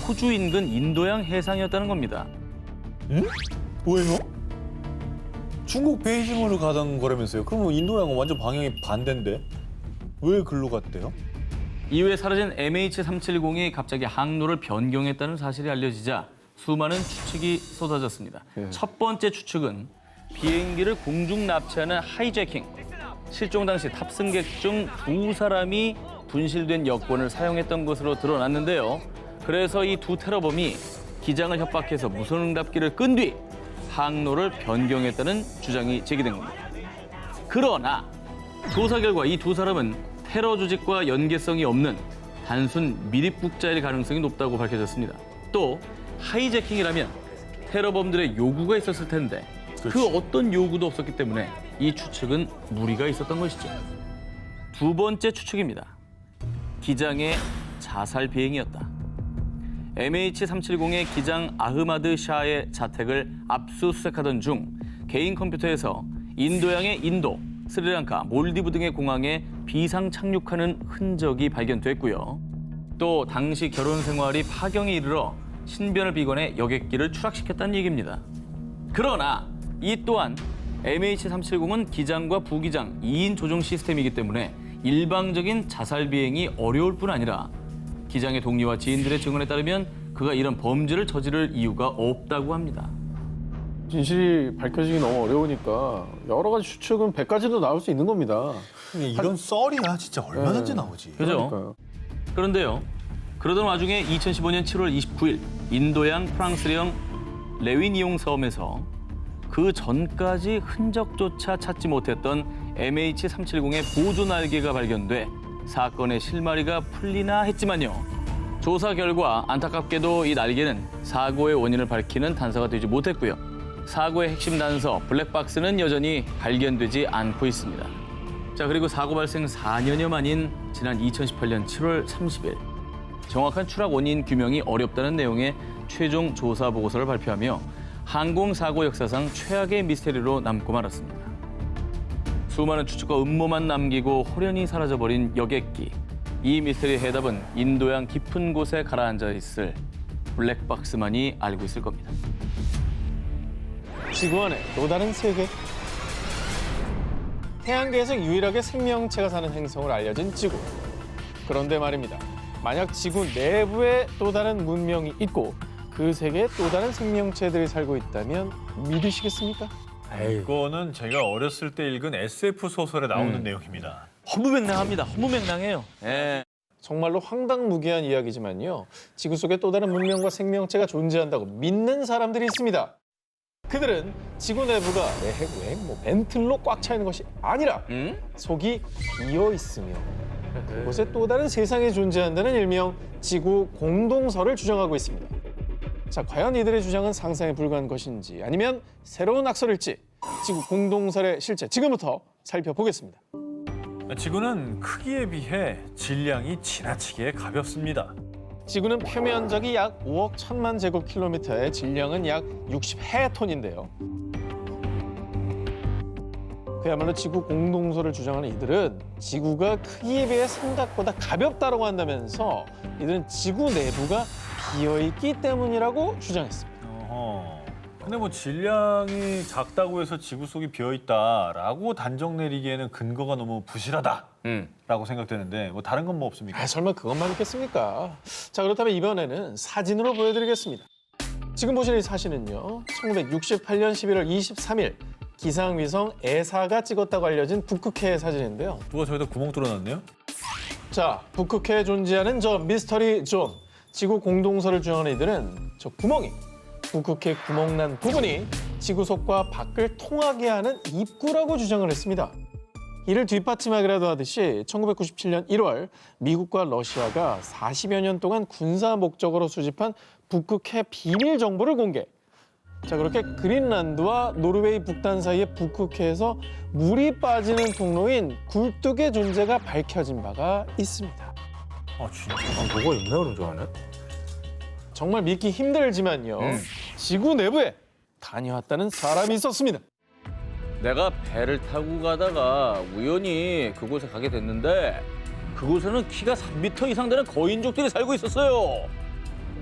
호주 인근 인도양 해상이었다는 겁니다. 뭐예요? 중국 베이징으로 가던 거라면서요? 그러면 인도양은 완전 방향이 반대인데 왜 글로 갔대요? 이후에 사라진 MH370이 갑자기 항로를 변경했다는 사실이 알려지자 수많은 추측이 쏟아졌습니다. 첫 번째 추측은 비행기를 공중 납치하는 하이제킹. 실종 당시 탑승객 중 2사람이 분실된 여권을 사용했던 것으로 드러났는데요. 그래서 이 두 테러범이 기장을 협박해서 무선 응답기를 끈 뒤 항로를 변경했다는 주장이 제기된 겁니다. 그러나 조사 결과 이 두 사람은 테러 조직과 연계성이 없는 단순 미립국자일 가능성이 높다고 밝혀졌습니다. 또 하이제킹이라면 테러범들의 요구가 있었을 텐데 그 어떤 요구도 없었기 때문에 이 추측은 무리가 있었던 것이죠. 두 번째 추측입니다. 기장의 자살 비행이었다. MH370의 기장 아흐마드 샤의 자택을 압수수색하던 중 개인 컴퓨터에서 인도양의 인도, 스리랑카, 몰디브 등의 공항에 비상 착륙하는 흔적이 발견됐고요. 또 당시 결혼 생활이 파경에 이르러 신변을 비관해 여객기를 추락시켰다는 얘기입니다. 그러나 이 또한 MH370은 기장과 부기장 2인 조종 시스템이기 때문에 일방적인 자살 비행이 어려울 뿐 아니라 기장의 동료와 지인들의 증언에 따르면 그가 이런 범죄를 저지를 이유가 없다고 합니다. 진실이 밝혀지기 너무 어려우니까 여러 가지 추측은 100가지도 나올 수 있는 겁니다. 근데 이런 썰이야 진짜 얼마든지 나오지. 그죠? 그러니까요. 그런데요. 그러던 와중에 2015년 7월 29일 인도양 프랑스령 레위니옹 섬에서 그 전까지 흔적조차 찾지 못했던 MH370의 보조 날개가 발견돼 사건의 실마리가 풀리나 했지만요. 조사 결과 안타깝게도 이 날개는 사고의 원인을 밝히는 단서가 되지 못했고요. 사고의 핵심 단서 블랙박스는 여전히 발견되지 않고 있습니다. 자, 그리고 사고 발생 4년여 만인 지난 2018년 7월 30일 정확한 추락 원인 규명이 어렵다는 내용의 최종 조사 보고서를 발표하며 항공사고 역사상 최악의 미스테리로 남고 말았습니다. 수많은 추측과 음모만 남기고 호련히 사라져버린 여객기. 이 미스테리의 해답은 인도양 깊은 곳에 가라앉아 있을 블랙박스만이 알고 있을 겁니다. 지구 안에 또 다른 세계. 태양계에서 유일하게 생명체가 사는 행성을 알려진 지구. 그런데 말입니다. 만약 지구 내부에 또 다른 문명이 있고 그 세계에 또 다른 생명체들이 살고 있다면 믿으시겠습니까? 이거는 제가 어렸을 때 읽은 SF 소설에 나오는 내용입니다. 허무맹랑합니다. 허무맹랑해요. 예. 정말로 황당무계한 이야기지만요. 지구 속에 또 다른 문명과 생명체가 존재한다고 믿는 사람들이 있습니다. 그들은 지구 내부가 벤틀로 꽉 차 있는 것이 아니라 속이 비어 있으며 그곳에 또 다른 세상이 존재한다는 일명 지구 공동설을 주장하고 있습니다. 자, 과연 이들의 주장은 상상에 불과한 것인지 아니면 새로운 악설일지 지구 공동설의 실체 지금부터 살펴보겠습니다. 지구는 크기에 비해 질량이 지나치게 가볍습니다. 지구는 표면적이 약 5억 1천만 제곱킬로미터에 질량은 약 60해톤인데요. 그야말로 지구 공동설을 주장하는 이들은 지구가 크기에 비해 생각보다 가볍다고 한다면서 이들은 지구 내부가 비어있기 때문이라고 주장했습니다. 근데 뭐 질량이 작다고 해서 지구 속이 비어있다라고 단정 내리기에는 근거가 너무 부실하다라고 생각되는데 뭐 다른 건 뭐 없습니까? 설마 그것만 있겠습니까? 자, 그렇다면 이번에는 사진으로 보여드리겠습니다. 지금 보시는 이 사진은요. 1968년 11월 23일 기상위성 에사가 찍었다고 알려진 북극해의 사진인데요. 누가 저기다 구멍 뚫어놨네요? 자, 북극해에 존재하는 저 미스터리 존. 지구 공동설을 주장하는 이들은 저 구멍이 북극해 구멍난 부분이 지구 속과 밖을 통하게 하는 입구라고 주장을 했습니다. 이를 뒷받침하기라도 하듯이 1997년 1월 미국과 러시아가 40여 년 동안 군사 목적으로 수집한 북극해 비밀 정보를 공개. 자, 그렇게 그린란드와 노르웨이 북단 사이의 북극해에서 물이 빠지는 통로인 굴뚝의 존재가 밝혀진 바가 있습니다. 진짜? 뭐가 있나 그런 줄 아네? 정말 믿기 힘들지만요. 지구 내부에 다녀왔다는 사람이 있었습니다. 내가 배를 타고 가다가 우연히 그곳에 가게 됐는데 그곳에는 키가 3m 이상 되는 거인족들이 살고 있었어요.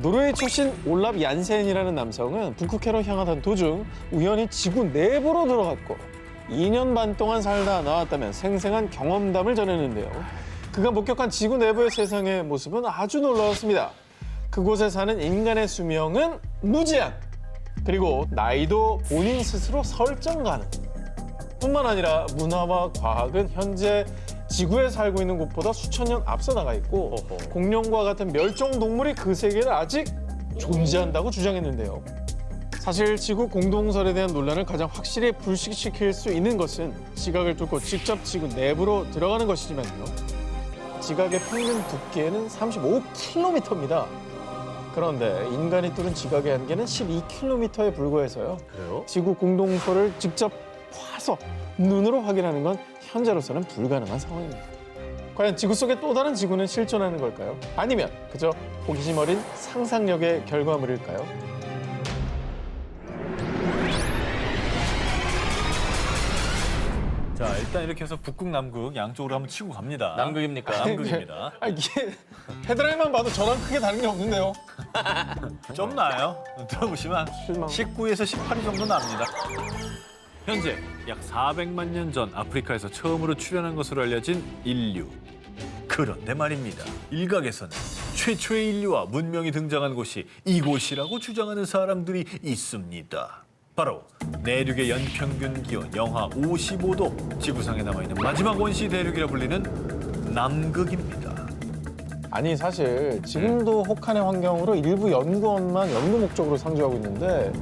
노르웨이 출신 올랍 얀센이라는 남성은 북극해로 향하던 도중 우연히 지구 내부로 들어갔고 2년 반 동안 살다 나왔다면 생생한 경험담을 전했는데요. 그가 목격한 지구 내부의 세상의 모습은 아주 놀라웠습니다. 그곳에 사는 인간의 수명은 무제한, 그리고 나이도 본인 스스로 설정 가능. 뿐만 아니라 문화와 과학은 현재 지구에 살고 있는 곳보다 수천 년 앞서 나가 있고 공룡과 같은 멸종 동물이 그 세계에 아직 존재한다고 주장했는데요. 사실 지구 공동설에 대한 논란을 가장 확실히 불식시킬 수 있는 것은 지각을 뚫고 직접 지구 내부로 들어가는 것이지만요. 지각의 평균 두께는 35km입니다. 그런데 인간이 뚫은 지각의 한계는 12km에 불과해서요. 그래요? 지구 공동설을 직접 와서 눈으로 확인하는 건 현재로서는 불가능한 상황입니다. 과연 지구 속의 또 다른 지구는 실존하는 걸까요? 아니면 그저 호기심 어린 상상력의 결과물일까요? 자, 일단 이렇게 해서 북극, 남극 양쪽으로 한번 치고 갑니다. 남극입니까? 남극입니다. 아, 이게 헤드라인만 봐도 저랑 크게 다른 게 없는데요. 좀 나아요. 들어보시면 실망. 19에서 18위 정도 납니다. 현재 약 400만 년 전 아프리카에서 처음으로 출현한 것으로 알려진 인류. 그런데 말입니다. 일각에서는 최초의 인류와 문명이 등장한 곳이 이곳이라고 주장하는 사람들이 있습니다. 바로 내륙의 연평균 기온 영하 55도, 지구상에 남아있는 마지막 원시 대륙이라 불리는 남극입니다. 아니 사실 지금도 혹한의 환경으로 일부 연구원만 연구 목적으로 상주하고 있는데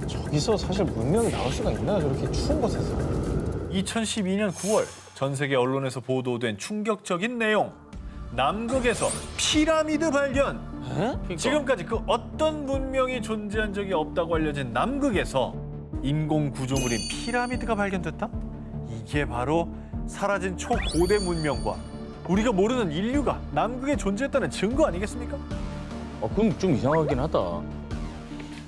저기서 사실 문명이 나올 수가 있나요? 저렇게 추운 곳에서. 2012년 9월 전 세계 언론에서 보도된 충격적인 내용. 남극에서 피라미드 발견. 그러니까. 지금까지 그 어떤 문명이 존재한 적이 없다고 알려진 남극에서 인공 구조물인 피라미드가 발견됐다? 이게 바로 사라진 초고대 문명과 우리가 모르는 인류가 남극에 존재했다는 증거 아니겠습니까? 그럼 좀 이상하긴 하다.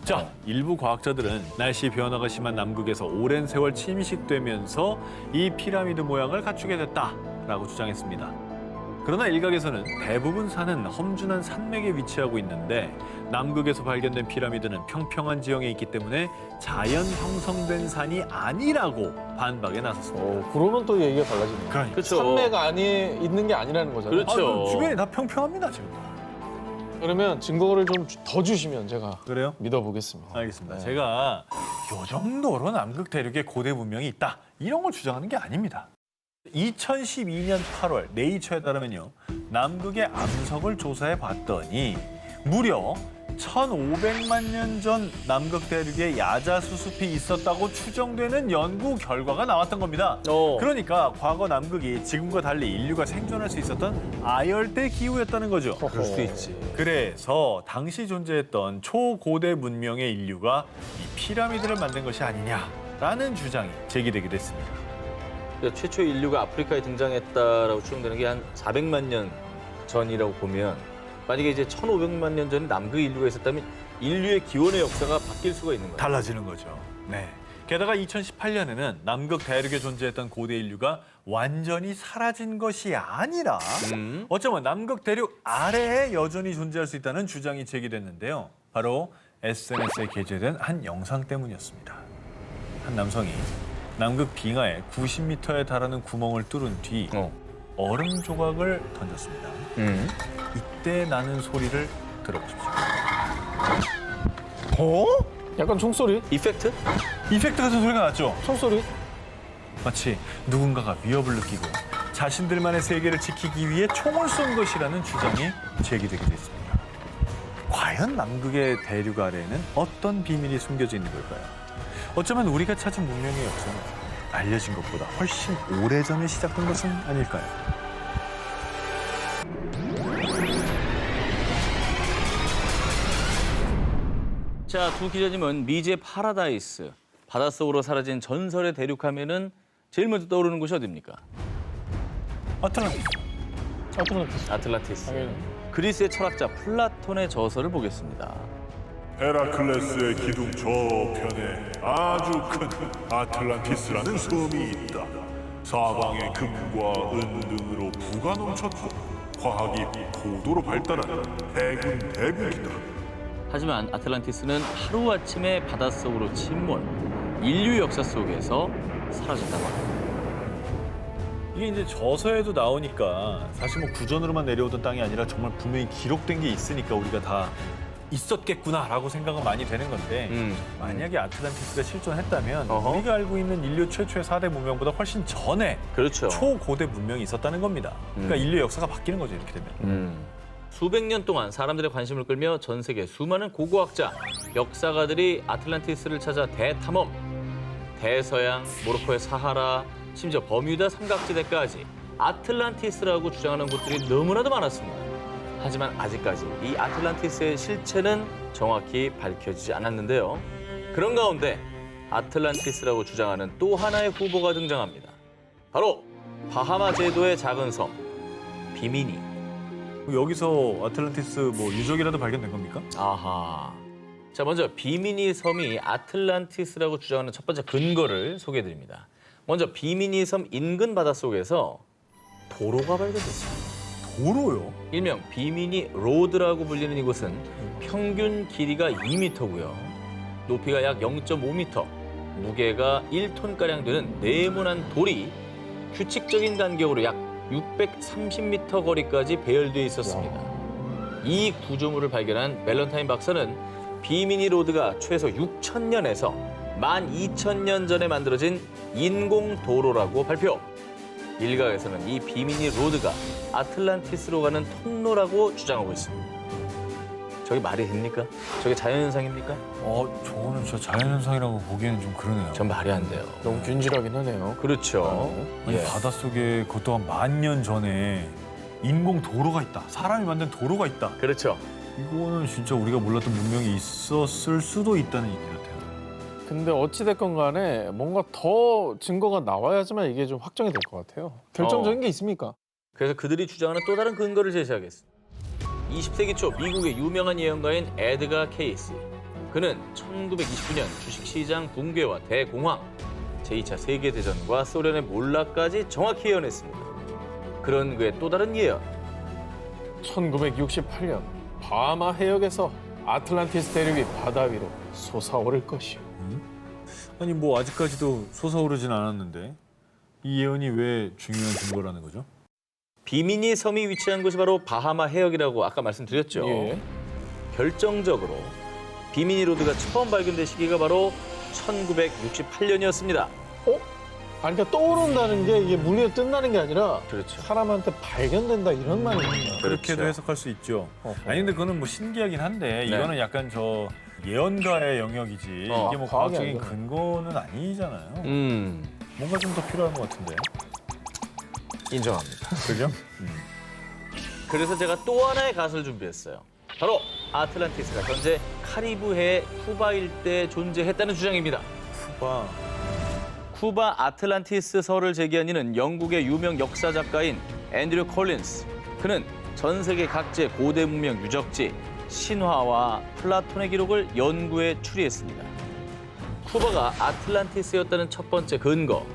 자, 일부 과학자들은 날씨 변화가 심한 남극에서 오랜 세월 침식되면서 이 피라미드 모양을 갖추게 됐다라고 주장했습니다. 그러나 일각에서는 대부분 산은 험준한 산맥에 위치하고 있는데 남극에서 발견된 피라미드는 평평한 지형에 있기 때문에 자연 형성된 산이 아니라고 반박에 나섰습니다. 그러면 또 얘기가 달라지네요. 그러니까. 그렇죠. 산매가 있는 게 아니라는 거잖아요. 그렇죠. 주변이 다 평평합니다, 지금. 그러면 증거를 좀 더 주시면 제가 그래요? 믿어보겠습니다. 알겠습니다. 네. 제가 요 정도로 남극 대륙에 고대 문명이 있다, 이런 걸 주장하는 게 아닙니다. 2012년 8월 네이처에 따르면요, 남극의 암석을 조사해 봤더니 무려 1,500만 년 전 남극 대륙에 야자수숲이 있었다고 추정되는 연구 결과가 나왔던 겁니다. 그러니까 과거 남극이 지금과 달리 인류가 생존할 수 있었던 아열대 기후였다는 거죠. 그럴 수도 있지. 그래서 당시 존재했던 초고대 문명의 인류가 이 피라미드를 만든 것이 아니냐라는 주장이 제기되기도 했습니다. 그러니까 최초 인류가 아프리카에 등장했다라고 추정되는 게 한 400만 년 전이라고 보면, 만약에 이제 1,500만 년 전에 남극 인류가 있었다면 인류의 기원의 역사가 바뀔 수가 있는 거예요. 달라지는 거죠. 네. 게다가 2018년에는 남극 대륙에 존재했던 고대 인류가 완전히 사라진 것이 아니라 어쩌면 남극 대륙 아래에 여전히 존재할 수 있다는 주장이 제기됐는데요. 바로 SNS에 게재된 한 영상 때문이었습니다. 한 남성이 남극 빙하에 90m에 달하는 구멍을 뚫은 뒤 얼음 조각을 던졌습니다. 이때 나는 소리를 들어보십시오. 약간 총소리? 이펙트? 이펙트 같은 소리가 났죠? 총소리? 마치 누군가가 위협을 느끼고 자신들만의 세계를 지키기 위해 총을 쏜 것이라는 주장이 제기되기도 했습니다. 과연 남극의 대륙 아래에는 어떤 비밀이 숨겨져 있는 걸까요? 어쩌면 우리가 찾은 문명의 역사는 알려진 것보다 훨씬 오래전에 시작된 것은 아닐까요? 자, 두 기자님은 미지의 파라다이스, 바닷속으로 사라진 전설의 대륙 하면은 제일 먼저 떠오르는 곳이 어디입니까? 아틀란티스. 아틀란티스. 당연히. 그리스의 철학자 플라톤의 저서를 보겠습니다. 헤라클레스의 기둥 저편에 아주 큰 아틀란티스라는 섬이 있다. 사방에 금과 은 등으로 부가 넘쳤고 과학이 고도로 발달한 대군 대국이다. 하지만 아틀란티스는 하루아침에 바닷속으로 침몰, 인류 역사 속에서 사라졌다고 합니다. 이게 이제 저서에도 나오니까 사실 뭐 구전으로만 내려오던 땅이 아니라 정말 분명히 기록된 게 있으니까 우리가 다 있었겠구나라고 생각은 많이 되는 건데 만약에 아틀란티스가 실존했다면 우리가 알고 있는 인류 최초의 4대 문명보다 훨씬 전에 그렇죠. 초고대 문명이 있었다는 겁니다. 그러니까 인류 역사가 바뀌는 거죠, 이렇게 되면. 수백 년 동안 사람들의 관심을 끌며 전 세계 수많은 고고학자, 역사가들이 아틀란티스를 찾아 대탐험, 대서양, 모로코의 사하라, 심지어 버뮤다 삼각지대까지 아틀란티스라고 주장하는 곳들이 너무나도 많았습니다. 하지만 아직까지 이 아틀란티스의 실체는 정확히 밝혀지지 않았는데요. 그런 가운데 아틀란티스라고 주장하는 또 하나의 후보가 등장합니다. 바로 바하마 제도의 작은 섬, 비미니. 여기서 아틀란티스 뭐 유적이라도 발견된 겁니까? 아하. 자, 먼저 비미니 섬이 아틀란티스라고 주장하는 첫 번째 근거를 소개해드립니다. 먼저 비미니 섬 인근 바닷속에서 도로가 발견됐습니다. 도로요? 일명 비미니 로드라고 불리는 이곳은 평균 길이가 2m고요. 높이가 약 0.5m, 무게가 1톤가량 되는 네모난 돌이 규칙적인 간격으로 약 630m 거리까지 배열되어 있었습니다. 이 구조물을 발견한 밸런타인 박사는 비미니 로드가 최소 6,000년에서 12,000년 전에 만들어진 인공 도로라고 발표. 일각에서는 이 비미니 로드가 아틀란티스로 가는 통로라고 주장하고 있습니다. 저게 말이 됩니까? 저게 자연현상입니까? 저거는 진짜 자연현상이라고 보기에는 좀 그러네요. 전 말이 안 돼요. 너무 균질하긴 하네요. 그렇죠. 아니, 예. 바닷속에 그것도 한 10,000년 전에 인공 도로가 있다. 사람이 만든 도로가 있다. 그렇죠. 이거는 진짜 우리가 몰랐던 문명이 있었을 수도 있다는 얘기 같아요. 근데 어찌됐건 간에 뭔가 더 증거가 나와야지만 이게 좀 확정이 될 것 같아요. 결정적인 게 있습니까? 그래서 그들이 주장하는 또 다른 근거를 제시하겠습니다. 20세기 초 미국의 유명한 예언가인 에드가 케이시. 그는 1929년 주식시장 붕괴와 대공황, 제2차 세계대전과 소련의 몰락까지 정확히 예언했습니다. 그런 그의 또 다른 예언. 1968년 바하마 해역에서 아틀란티스 대륙이 바다 위로 솟아오를 것이요. 아니 뭐 아직까지도 솟아오르진 않았는데 이 예언이 왜 중요한 증거라는 거죠? 비미니 섬이 위치한 곳이 바로 바하마 해역이라고 아까 말씀드렸죠. 예. 결정적으로 비미니 로드가 처음 발견된 시기가 바로 1968년이었습니다. 아니, 그러니까 떠오른다는 게 이게 물 위에 뜬다는 게 아니라 그렇죠. 사람한테 발견된다 이런 말입니다. 그렇게도 해석할 수 있죠. 어허. 아니 근데 그거는 뭐 신기하긴 한데 이거는 약간 저 예언가의 영역이지 이게 뭐 과학이 과학적인 아니잖아요. 근거는 아니잖아요. 뭔가 좀 더 필요한 것 같은데. 인정합니다. 그죠? 그래서 제가 또 하나의 갓을 준비했어요. 바로 아틀란티스가 현재 카리브해 쿠바 일대에 존재했다는 주장입니다. 쿠바 아틀란티스 설을 제기한 이는 영국의 유명 역사 작가인 앤드류 콜린스. 그는 전 세계 각지의 고대 문명 유적지, 신화와 플라톤의 기록을 연구해 추리했습니다. 쿠바가 아틀란티스였다는 첫 번째 근거.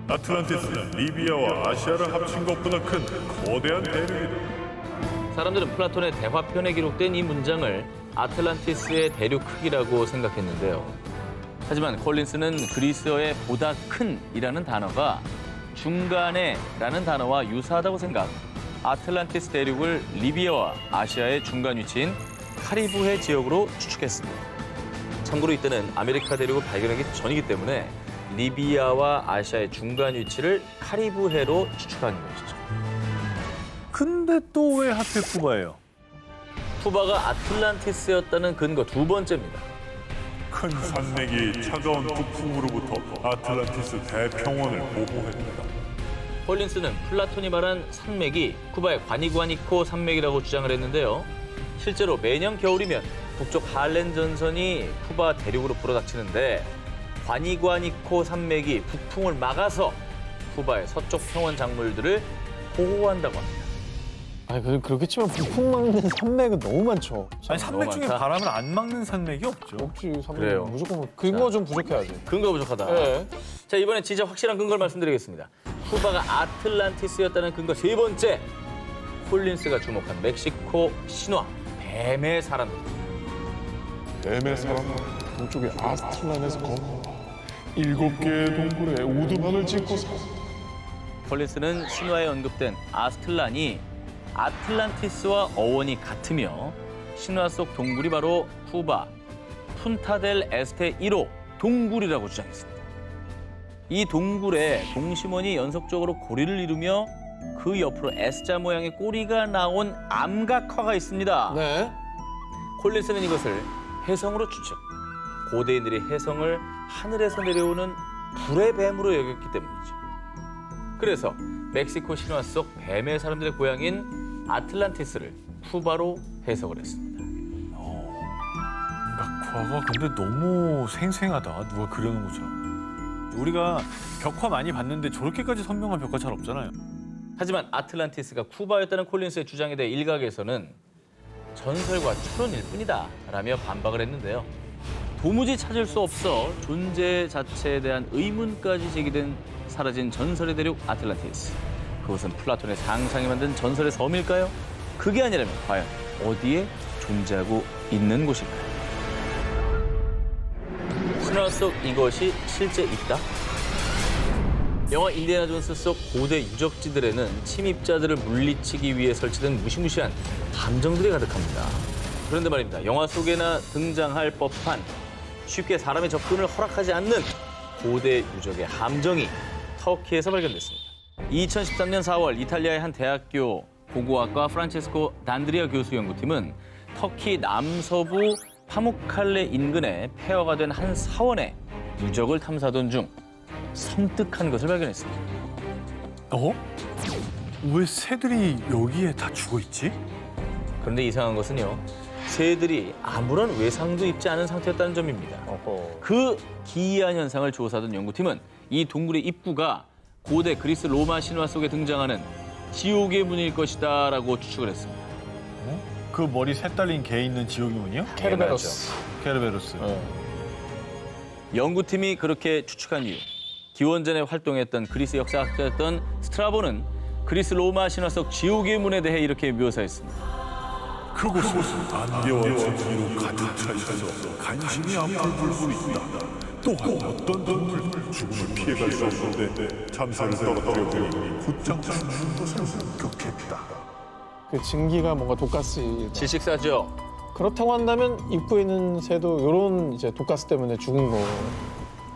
아틀란티스는 리비아와 아시아를 합친 것보다 큰 거대한 대륙이다. 사람들은 플라톤의 대화편에 기록된 이 문장을 아틀란티스의 대륙 크기라고 생각했는데요. 하지만 콜린스는 그리스어의 보다 큰이라는 단어가 중간에라는 단어와 유사하다고 생각, 아틀란티스 대륙을 리비아와 아시아의 중간 위치인 카리브해 지역으로 추측했습니다. 참고로 이때는 아메리카 대륙을 발견하기 전이기 때문에 리비아와 아시아의 중간 위치를 카리브해로 추측한 것이죠. 근데 또 왜 하필 쿠바예요? 쿠바가 아틀란티스였다는 근거 두 번째입니다. 큰 산맥이 차가운 북풍으로부터 아틀란티스 대평원을 보호했다. 콜린스는 플라톤이 말한 산맥이 쿠바의 과니구아니코 산맥이라고 주장을 했는데요. 실제로 매년 겨울이면 북쪽 할렌 전선이 쿠바 대륙으로 불어닥치는데 과니구아니코 산맥이 북풍을 막아서 쿠바의 서쪽 평원 작물들을 보호한다고 합니다. 아니, 그렇게 치면 북풍 막는 산맥은 너무 많죠. 아니 산맥 중에 많다. 바람을 안 막는 산맥이 없죠. 없지, 산맥 그래요. 무조건 근거 좀 부족해야지. 근거 부족하다. 예. 자, 이번엔 진짜 확실한 근거를 말씀드리겠습니다. 쿠바가 아틀란티스였다는 근거 세 번째. 콜린스가 주목한 멕시코 신화, 뱀의 사람들. 뱀의 사람 동쪽의 아스틀란에서 건너 7개의 동굴에 우두막을 짓고 살았다. 콜린스는 신화에 언급된 아스틀란이 아틀란티스와 어원이 같으며 신화 속 동굴이 바로 쿠바 푼타델 에스테 1호 동굴이라고 주장했습니다. 이 동굴에 동심원이 연속적으로 고리를 이루며 그 옆으로 S자 모양의 꼬리가 나온 암각화가 있습니다. 네. 콜린스는 이것을 혜성으로 추측. 고대인들이 혜성을 하늘에서 내려오는 불의 뱀으로 여겼기 때문이죠. 그래서 멕시코 신화 속 뱀의 사람들의 고향인 아틀란티스를 쿠바로 해석을 했습니다. 각화가 근데 너무 생생하다. 누가 그려놓은 것처럼. 우리가 벽화 많이 봤는데 저렇게까지 선명한 벽화 잘 없잖아요. 하지만 아틀란티스가 쿠바였다는 콜린스의 주장에 대해 일각에서는 전설과 추론일 뿐이다 라며 반박을 했는데요. 도무지 찾을 수 없어 존재 자체에 대한 의문까지 제기된 사라진 전설의 대륙 아틀란티스. 그것은 플라톤의 상상이 만든 전설의 섬일까요? 그게 아니라면 과연 어디에 존재하고 있는 곳일까요? 신화 속 이것이 실제 있다? 영화 인디애나 존스 속 고대 유적지들에는 침입자들을 물리치기 위해 설치된 무시무시한 함정들이 가득합니다. 그런데 말입니다. 영화 속에나 등장할 법한 쉽게 사람의 접근을 허락하지 않는 고대 유적의 함정이 터키에서 발견됐습니다. 2013년 4월 이탈리아의 한 대학교 고고학과 프란체스코 단드리아 교수 연구팀은 터키 남서부 파무칼레 인근에 폐허가 된 한 사원의 유적을 탐사하던 중 섬뜩한 것을 발견했습니다. 왜 새들이 여기에 다 죽어 있지? 그런데 이상한 것은요. 새들이 아무런 외상도 입지 않은 상태였다는 점입니다. 그 기이한 현상을 조사하던 연구팀은 이 동굴의 입구가 고대 그리스 로마 신화 속에 등장하는 지옥의 문일 것이다 라고 추측을 했습니다. 그 머리 새 딸린 개 있는 지옥의 문이요? 케르베로스. 케르베로스. 연구팀이 그렇게 추측한 이유. 기원전에 활동했던 그리스 역사학자였던 스트라보는 그리스 로마 신화 속 지옥의 문에 대해 이렇게 묘사했습니다. 그곳은 안개와 진기로 가득 차 있어서 간신히 앞을 볼 수 있다. 또한 어떤 동물 죽음을 피해갈 수 없는데 참새를 떨어뜨려 보니 곧장 죽는 것을 목격했다. 그 증기가 뭔가 독가스. 질식사죠. 그렇다고 한다면 입구에 있는 새도 이런 이제 독가스 때문에 죽은 거.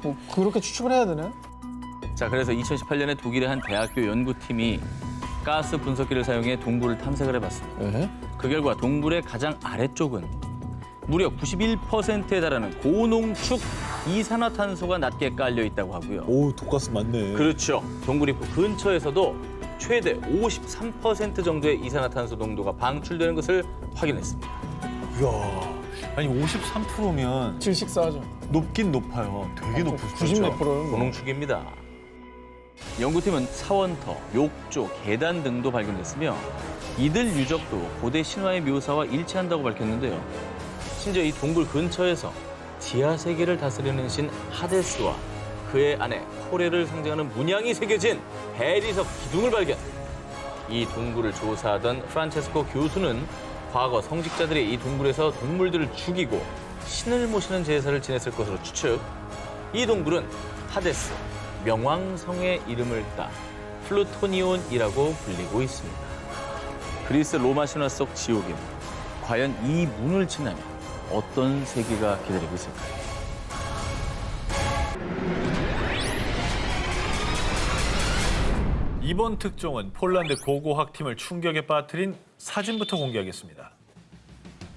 뭐 그렇게 추측을 해야 되나? 자, 그래서 2018년에 독일의 한 대학교 연구팀이 가스 분석기를 사용해 동굴을 탐색을 해봤습니다. 네. 그 결과 동굴의 가장 아래쪽은 무려 91%에 달하는 고농축 이산화탄소가 낮게 깔려 있다고 하고요. 오, 독가스 맞네. 그렇죠. 동굴 입구 근처에서도 최대 53% 정도의 이산화탄소 농도가 방출되는 것을 확인했습니다. 이야, 아니 53%면 질식사하죠. 높긴 높아요. 되게 높을 수 90 있죠. 몇 프로는 뭐. 고농축입니다. 연구팀은 사원터, 욕조, 계단 등도 발견됐으며 이들 유적도 고대 신화의 묘사와 일치한다고 밝혔는데요. 심지어 이 동굴 근처에서 지하 세계를 다스리는 신 하데스와 그의 아내 코레를 상징하는 문양이 새겨진 해리석 기둥을 발견. 이 동굴을 조사하던 프란체스코 교수는 과거 성직자들이 이 동굴에서 동물들을 죽이고 신을 모시는 제사를 지냈을 것으로 추측. 이 동굴은 하데스, 명왕성의 이름을 따 플루토니온이라고 불리고 있습니다. 그리스 로마 신화 속 지옥의 문. 과연 이 문을 지나면 어떤 세계가 기다리고 있을까요? 이번 특종은 폴란드 고고학팀을 충격에 빠뜨린 사진부터 공개하겠습니다.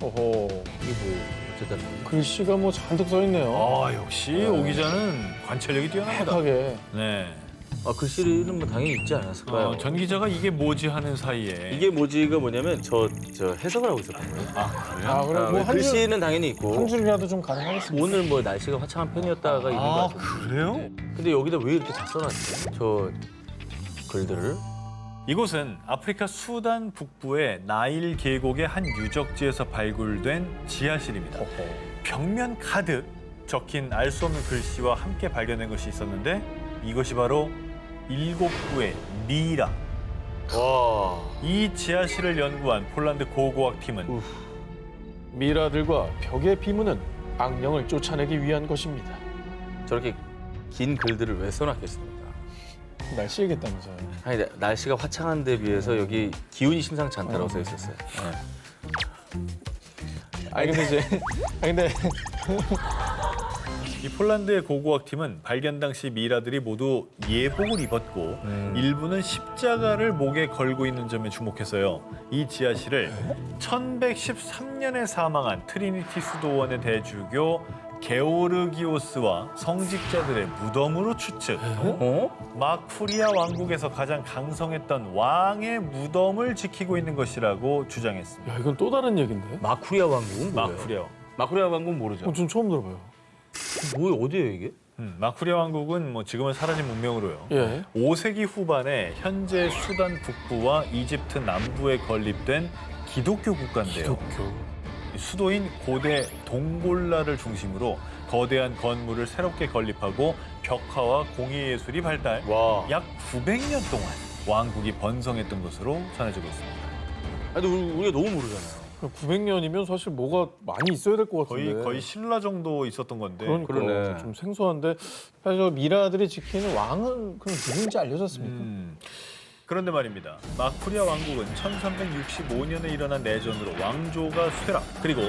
오호. 이게 뭐 어쨌든 글씨가 뭐 잔뜩 써 있네요. 아, 역시 오 기자는 관찰력이 뛰어납니다. 착하게. 네. 글씨는 뭐 당연히 있지 않았을까요? 전 기자가 이게 뭐지 하는 사이에 이게 뭐지가 뭐냐면 저 해석을 하고 있었던 거예요. 그래요? 아, 그래 뭐 한 줄, 글씨는 당연히 있고 한 줄이라도 좀 가능하겠습니다. 오늘 뭐 날씨가 화창한 편이었다가 있는 거 같아요. 그래요? 근데 여기다 왜 이렇게 잘 써놨지? 저 글들을? 이곳은 아프리카 수단 북부의 나일 계곡의 한 유적지에서 발굴된 지하실입니다. 벽면 가득 적힌 알 수 없는 글씨와 함께 발견된 것이 있었는데 이것이 바로 7구의 미라. 와. 이 지하실을 연구한 폴란드 고고학팀은 미라들과 벽의 비문은 악령을 쫓아내기 위한 것입니다. 저렇게 긴 글들을 왜 써놨겠습니까? 날씨겠다면서요. 아니, 날씨가 화창한 데 비해서 여기 기운이 심상치 않다고 써 있었어요. 근데 이 폴란드의 고고학팀은 발견 당시 미라들이 모두 예복을 입었고 일부는 십자가를 목에 걸고 있는 점에 주목했어요. 이 지하실을 1113년에 사망한 트리니티 수도원의 대주교 게오르기오스와 성직자들의 무덤으로 추측. 마쿠리아 왕국에서 가장 강성했던 왕의 무덤을 지키고 있는 것이라고 주장했습니다. 야, 이건 또 다른 얘긴데? 마쿠리아 왕국은 뭐예요? 마쿠리아. 마쿠리아 왕국은 모르죠. 전 처음 들어봐요. 뭐 어디예요 이게? 마쿠리아 왕국은 뭐 지금은 사라진 문명으로요. 예. 5세기 후반에 현재 수단 북부와 이집트 남부에 건립된 기독교 국가인데요. 수도인 고대 동골라를 중심으로 거대한 건물을 새롭게 건립하고 벽화와 공예예술이 발달, 와. 약 900년 동안 왕국이 번성했던 것으로 전해지고 있습니다. 아니, 우리가 너무 모르잖아요. 900년이면 사실 뭐가 많이 있어야 될 것 같은데. 거의 신라 정도 있었던 건데. 그러니까 그러네. 좀 생소한데 사실 저 미라들이 지키는 왕은 그럼 누군지 알려졌습니까? 그런데 말입니다. 마쿠리아 왕국은 1365년에 일어난 내전으로 왕조가 쇠락, 그리고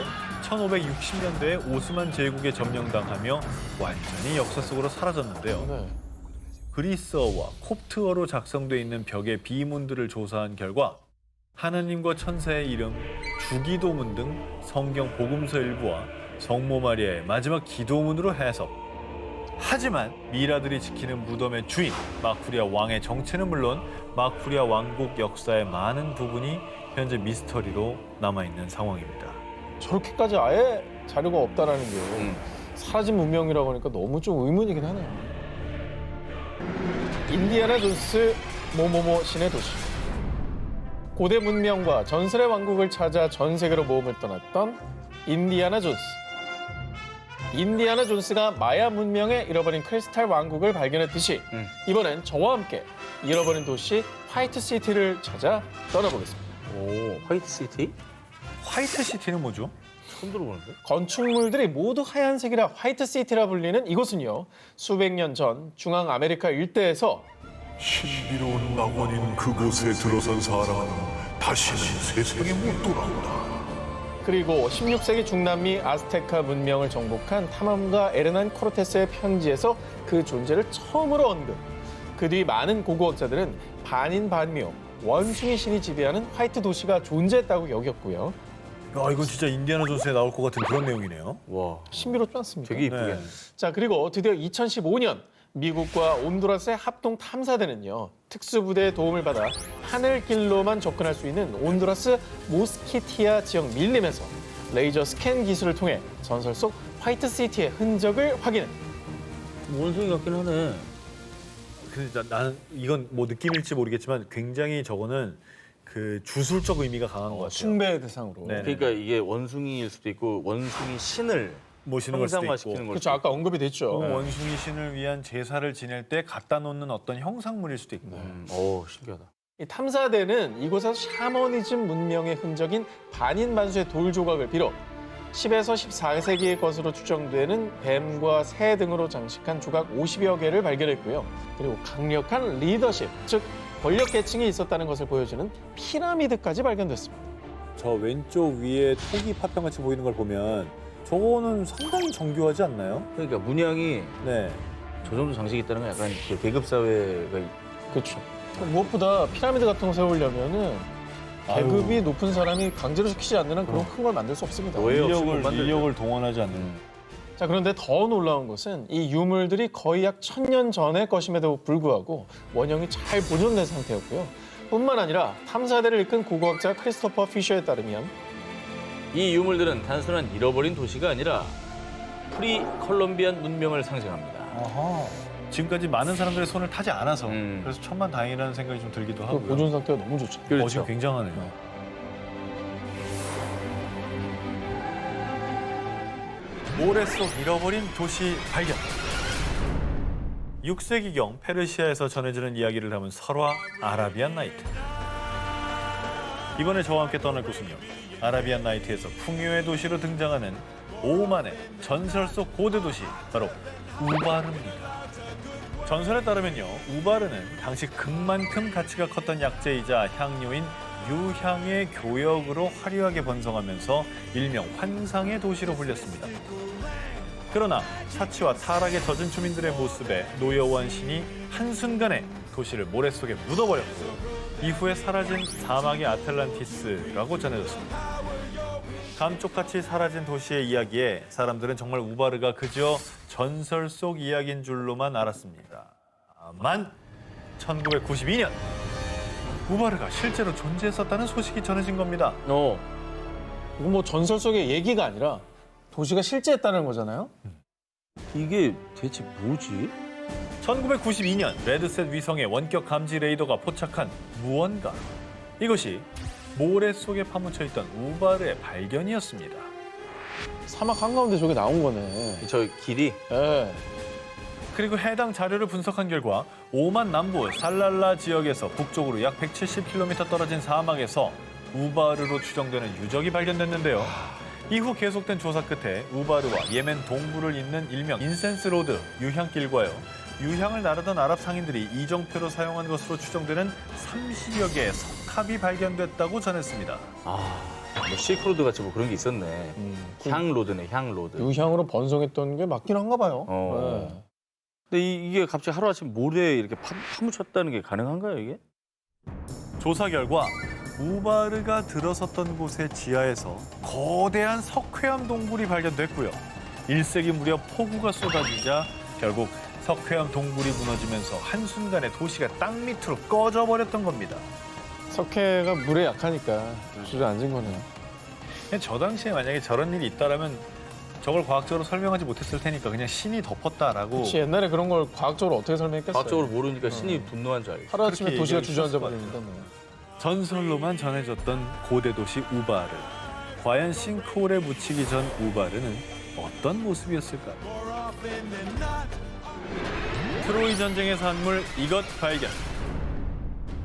1560년대에 오스만 제국에 점령당하며 완전히 역사 속으로 사라졌는데요. 네. 그리스어와 콥트어로 작성돼 있는 벽의 비문들을 조사한 결과 하나님과 천사의 이름, 주기도문 등 성경 복음서 일부와 성모 마리아의 마지막 기도문으로 해석. 하지만 미라들이 지키는 무덤의 주인 마쿠리아 왕의 정체는 물론 마쿠리아 왕국 역사의 많은 부분이 현재 미스터리로 남아있는 상황입니다. 저렇게까지 아예 자료가 없다라는 게 사라진 문명이라고 하니까 너무 좀 의문이긴 하네요. 인디아나 존스 뭐뭐뭐 신의 도시. 고대 문명과 전설의 왕국을 찾아 전 세계로 모험을 떠났던 인디아나 존스. 인디아나 존스가 마야 문명에 잃어버린 크리스탈 왕국을 발견했듯이 이번엔 저와 함께 잃어버린 도시 화이트 시티를 찾아 떠나보겠습니다. 오, 화이트 시티? 화이트 시티는 뭐죠? 처음 들어보는데? 건축물들이 모두 하얀색이라 화이트 시티라 불리는 이곳은요. 수백 년 전 중앙 아메리카 일대에서 신비로운 낙원인 그곳에 들어선 사람은 다시는 세상에 못 돌아온다. 그리고 16세기 중남미 아스테카 문명을 정복한 탐험가 에르난 코르테스의 편지에서 그 존재를 처음으로 언급. 그 뒤 많은 고고학자들은 반인반묘, 원숭이 신이 지배하는 화이트 도시가 존재했다고 여겼고요. 야, 이건 진짜 인디아나 존스에 나올 것 같은 그런 내용이네요. 와, 신비롭지 않습니까? 되게 이쁘겠네. 자, 그리고 드디어 2015년 미국과 온두라스의 합동 탐사대는요. 특수부대의 도움을 받아 하늘길로만 접근할 수 있는 온두라스 모스키티아 지역 밀림에서 레이저 스캔 기술을 통해 전설 속 화이트 시티의 흔적을 확인했다. 원숭이 같긴 하네. 근데 나는 이건 뭐 느낌일지 모르겠지만 굉장히 저거는 그 주술적 의미가 강한 것 같아요. 숭배 대상으로. 네. 그러니까 이게 원숭이일 수도 있고 원숭이 신을 모시는 걸 수도 있고. 형상화시키는 걸 그렇죠. 아까 언급이 됐죠. 원숭이 신을 위한 제사를 지낼 때 갖다 놓는 어떤 형상물일 수도 있고. 오, 신기하다. 이 탐사대는 이곳에서 샤머니즘 문명의 흔적인 반인반수의 돌 조각을 비롯 10에서 14세기의 것으로 추정되는 뱀과 새 등으로 장식한 조각 50여 개를 발견했고요. 그리고 강력한 리더십, 즉 권력 계층이 있었다는 것을 보여주는 피라미드까지 발견됐습니다. 저 왼쪽 위에 토기 파편같이 보이는 걸 보면 저거는 상당히 정교하지 않나요? 그러니까 문양이 네. 저 정도 장식이 있다는 건 약간 그 계급 사회가 그렇죠. 무엇보다 피라미드 같은 거 세우려면은 계급이 높은 사람이 강제로 시키지 않는 한 그런 큰 걸 만들 수 없습니다. 인력을 동원하지 않는. 자, 그런데 더 놀라운 것은 이 유물들이 거의 약 1000년 전의 것임에도 불구하고 원형이 잘 보존된 상태였고요. 뿐만 아니라 탐사대를 이끈 고고학자 크리스토퍼 피셔에 따르면 이 유물들은 단순한 잃어버린 도시가 아니라 프리 컬럼비안 문명을 상징합니다. 아하. 지금까지 많은 사람들의 손을 타지 않아서 그래서 천만다행이라는 생각이 좀 들기도 그 하고요. 보존 상태가 너무 좋죠. 지금 굉장하네요. 모래 속 잃어버린 도시 발견. 6세기경 페르시아에서 전해지는 이야기를 담은 설화 아라비안 나이트. 이번에 저와 함께 떠날 곳은요. 아라비안 나이트에서 풍요의 도시로 등장하는 오만의 전설 속 고대 도시, 바로 우바르입니다. 전설에 따르면요, 우바르는 당시 금만큼 가치가 컸던 약재이자 향료인 유향의 교역으로 화려하게 번성하면서 일명 환상의 도시로 불렸습니다. 그러나 사치와 타락에 젖은 주민들의 모습에 노여워한 신이 한순간에 도시를 모래 속에 묻어버렸고 이후에 사라진 사막의 아틀란티스라고 전해졌습니다. 감쪽같이 사라진 도시의 이야기에 사람들은 정말 우바르가 그저 전설 속 이야기인 줄로만 알았습니다. 다만 1992년 우바르가 실제로 존재했었다는 소식이 전해진 겁니다. 이거 뭐 전설 속의 얘기가 아니라 도시가 실제했다는 거잖아요. 이게 대체 뭐지? 1992년 레드셋 위성의 원격 감지 레이더가 포착한 무언가. 이것이 모래 속에 파묻혀 있던 우바르의 발견이었습니다. 사막 한가운데 저게 나온 거네. 저 길이? 예. 그리고 해당 자료를 분석한 결과 오만 남부 살랄라 지역에서 북쪽으로 약 170km 떨어진 사막에서 우바르로 추정되는 유적이 발견됐는데요. 이후 계속된 조사 끝에 우바르와 예멘 동부를 잇는 일명 인센스 로드 유향길과요. 유향을 나르던 아랍 상인들이 이정표로 사용한 것으로 추정되는 30여 개의 석합이 발견됐다고 전했습니다. 뭐 실크로드 같이 뭐 그런 게 있었네. 향로드네, 향로드. 유향으로 번성했던 게 맞긴 한가 봐요. 예. 근데 이게 갑자기 하루아침 모래에 이렇게 파묻혔다는 게 가능한가요, 이게? 조사 결과 우바르가 들어섰던 곳의 지하에서 거대한 석회암 동굴이 발견됐고요. 1세기 무렵 폭우가 쏟아지자 결국 석회암 동굴이 무너지면서 한순간에 도시가 땅 밑으로 꺼져버렸던 겁니다. 석회가 물에 약하니까 주저앉은 거네요. 저 당시에 만약에 저런 일이 있다라면 저걸 과학적으로 설명하지 못했을 테니까 그냥 신이 덮었다라고. 혹시 옛날에 그런 걸 과학적으로 어떻게 설명했겠어요? 과학적으로 모르니까 신이 분노한 줄 알겠어. 하루아침에 그렇게 도시가 얘기할 수 주저앉아 있을 것 버리니까. 뭐. 전설로만 전해졌던 고대 도시 우바르. 과연 싱크홀에 묻히기 전 우바르는 어떤 모습이었을까요? 트로이 전쟁의 산물 이것 발견.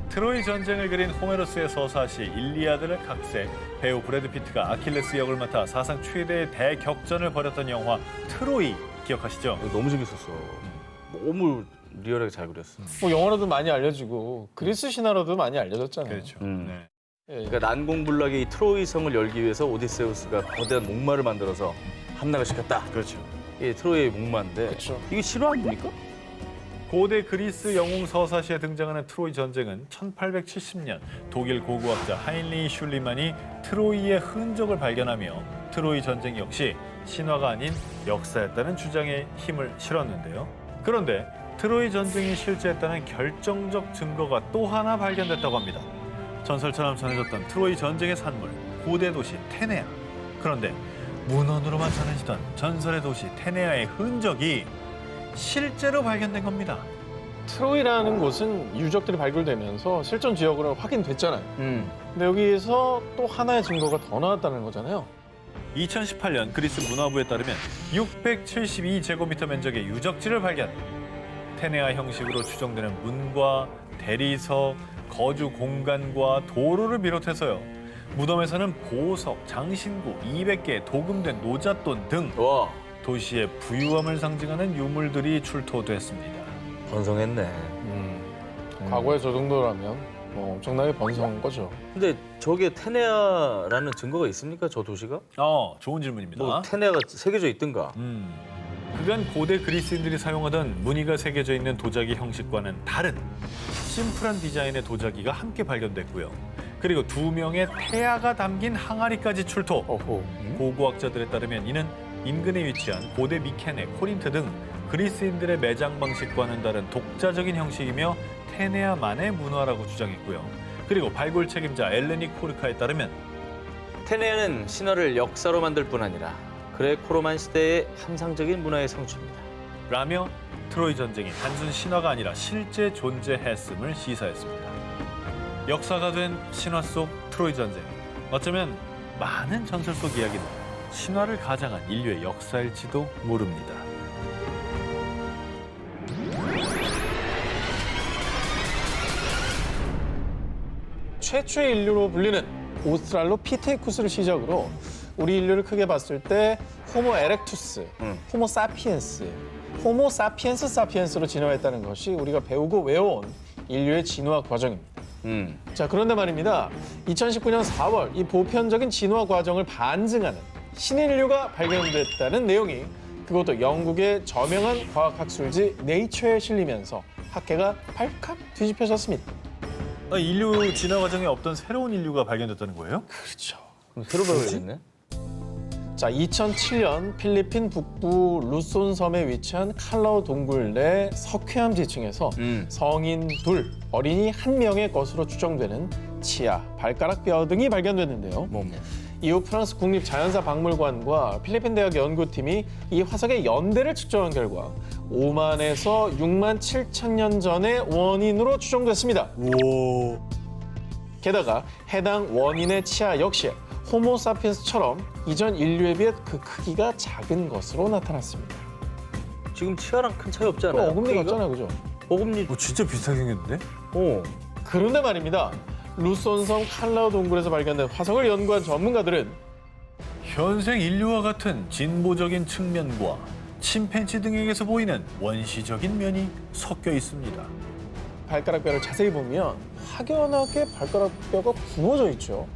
트로이 전쟁을 그린 호메로스의 서사시 일리아드를 각색, 배우 브래드 피트가 아킬레스 역을 맡아 사상 최대의 대격전을 벌였던 영화 트로이 기억하시죠? 너무 재밌었어. 너무 리얼하게 잘 그렸어. 뭐 영어로도 많이 알려지고 그리스 신화로도 많이 알려졌잖아요. 그렇죠. 네. 예. 그러니까 난공불락의 이 트로이 성을 열기 위해서 오디세우스가 거대한 목마를 만들어서 함락을 시켰다. 그렇죠. 이게 트로이의 목마인데 그렇죠. 이게 실화 아닙니까? 고대 그리스 영웅 서사시에 등장하는 트로이 전쟁은 1870년 독일 고고학자 하인리히 슐리만이 트로이의 흔적을 발견하며 트로이 전쟁 역시 신화가 아닌 역사였다는 주장에 힘을 실었는데요. 그런데 트로이 전쟁이 실제했다는 결정적 증거가 또 하나 발견됐다고 합니다. 전설처럼 전해졌던 트로이 전쟁의 산물, 고대 도시 테네아. 그런데 문헌으로만 전해지던 전설의 도시 테네아의 흔적이 실제로 발견된 겁니다. 트로이라는 곳은 유적들이 발굴되면서 실존 지역으로 확인됐잖아요. 근데 여기서 또 하나의 증거가 더 나왔다는 거잖아요. 2018년 그리스 문화부에 따르면 672제곱미터 면적의 유적지를 발견. 테네아 형식으로 추정되는 문과 대리석, 거주 공간과 도로를 비롯해서요. 무덤에서는 보석, 장신구, 200개의 도금된 노잣돈 등 와, 도시의 부유함을 상징하는 유물들이 출토됐습니다. 번성했네. 과거에 저 정도라면 뭐 엄청나게 번성한 거죠. 근데 저게 테네아라는 증거가 있습니까, 저 도시가? 좋은 질문입니다. 뭐 테네아가 새겨져 있든가. 그간 고대 그리스인들이 사용하던 무늬가 새겨져 있는 도자기 형식과는 다른 심플한 디자인의 도자기가 함께 발견됐고요. 그리고 2명의 태아가 담긴 항아리까지 출토. 고고학자들에 따르면 이는 인근에 위치한 고대 미케네, 코린트 등 그리스인들의 매장 방식과는 다른 독자적인 형식이며 테네아만의 문화라고 주장했고요. 그리고 발굴 책임자 엘레니 코르카에 따르면 테네아는 신화를 역사로 만들 뿐 아니라 그레코로만 시대의 환상적인 문화의 상처입니다. 라며 트로이 전쟁이 단순 신화가 아니라 실제 존재했음을 시사했습니다. 역사가 된 신화 속 트로이 전쟁. 어쩌면 많은 전설 속 이야기는 신화를 가장한 인류의 역사일지도 모릅니다. 최초의 인류로 불리는 오스트랄로피테쿠스를 시작으로 우리 인류를 크게 봤을 때 호모 에렉투스, 호모 사피엔스, 호모 사피엔스 사피엔스로 진화했다는 것이 우리가 배우고 외워온 인류의 진화 과정입니다. 자, 그런데 말입니다. 2019년 4월 이 보편적인 진화 과정을 반증하는 신인류가 발견됐다는 내용이 그것도 영국의 저명한 과학학술지 네이처에 실리면서 학계가 발칵 뒤집혀졌습니다. 인류 진화 과정에 없던 새로운 인류가 발견됐다는 거예요? 그렇죠. 그럼 새로 발견됐네? 자, 2007년 필리핀 북부 루손 섬에 위치한 칼라오 동굴 내 석회암 지층에서 성인 2, 어린이 1명의 것으로 추정되는 치아, 발가락 뼈 등이 발견됐는데요. 이후 프랑스 국립자연사박물관과 필리핀 대학 연구팀이 이 화석의 연대를 측정한 결과 5만에서 6만 7천 년 전의 원인으로 추정됐습니다. 오. 게다가 해당 원인의 치아 역시 호모사피엔스처럼 이전 인류에 비해 그 크기가 작은 것으로 나타났습니다. 지금 치아랑 큰 차이 없지 않아요? 어금니 크기가? 같잖아요, 그죠? 어금니. 진짜 비슷하게 생겼는데? 그런데 말입니다. 루손섬 칼라우 동굴에서 발견된 화석을 연구한 전문가들은 현생 인류와 같은 진보적인 측면과 침팬지 등에게서 보이는 원시적인 면이 섞여 있습니다. 발가락뼈를 자세히 보면 확연하게 발가락뼈가 굽어져 있죠.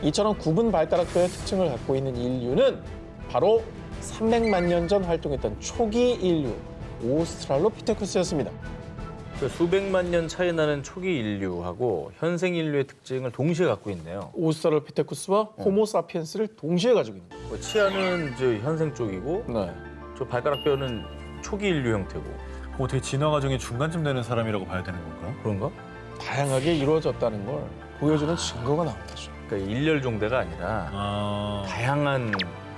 이처럼 굽은 발가락뼈의 특징을 갖고 있는 인류는 바로 300만 년 전 활동했던 초기 인류 오스트랄로피테쿠스였습니다. 그 수백만 년 차이 나는 초기 인류하고 현생 인류의 특징을 동시에 갖고 있네요. 오스트랄로피테쿠스와 호모사피엔스를 동시에 가지고 있는 거예요. 치아는 저 현생 쪽이고 네. 저 발가락뼈는 초기 인류 형태고. 어떻게 진화 과정의 중간쯤 되는 사람이라고 봐야 되는 건가? 그런가? 다양하게 이루어졌다는 걸 보여주는 증거가 나옵니다. 그러니까 일렬 종대가 아니라 다양한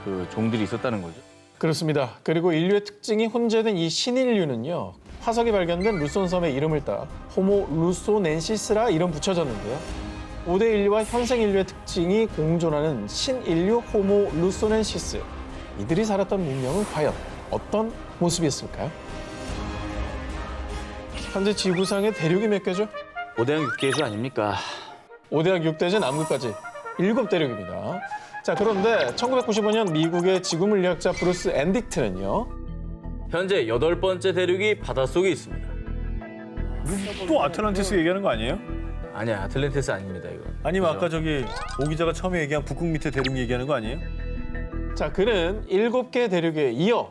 그 종들이 있었다는 거죠. 그렇습니다. 그리고 인류의 특징이 혼재된 이 신인류는요. 화석이 발견된 루손섬의 이름을 따 호모 루소넨시스라 이름 붙여졌는데요. 5대 인류와 현생 인류의 특징이 공존하는 신인류 호모 루소넨시스. 이들이 살았던 문명은 과연 어떤 모습이었을까요? 현재 지구상의 대륙이 몇 개죠? 5대양 6개수 아닙니까? 5대양 6대째 남극까지 7대륙입니다. 자, 그런데 1995년 미국의 지구물리학자 브루스 앤딕트는요. 현재 8번째 대륙이 바닷속에 있습니다. 또 아틀란티스 얘기하는 거 아니에요? 아니야, 아틀란티스 아닙니다, 이거. 아니면 그죠? 아까 저기 오 기자가 처음에 얘기한 북극 밑에 대륙 얘기하는 거 아니에요? 자, 그는 7개 대륙에 이어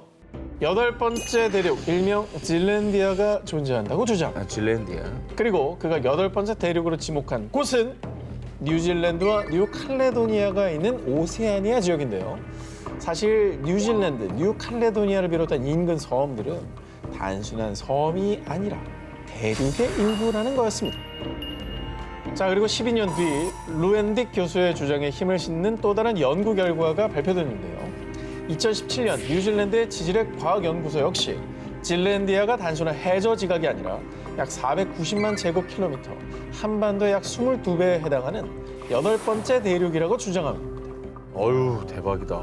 8번째 대륙, 일명 질랜디아가 존재한다고 주장. 아, 질랜디아. 그리고 그가 8번째 대륙으로 지목한 곳은 뉴질랜드와 뉴칼레도니아가 있는 오세아니아 지역인데요. 사실 뉴질랜드, 뉴칼레도니아를 비롯한 인근 섬들은 단순한 섬이 아니라 대륙의 일부라는 거였습니다. 자, 그리고 12년 뒤 루엔딕 교수의 주장에 힘을 싣는 또 다른 연구 결과가 발표됐는데요. 2017년 뉴질랜드의 지질학 과학연구소 역시 질랜디아가 단순한 해저 지각이 아니라 약 490만 제곱킬로미터, 한반도의 약 22배에 해당하는 8번째 대륙이라고 주장합니다. 어휴, 대박이다.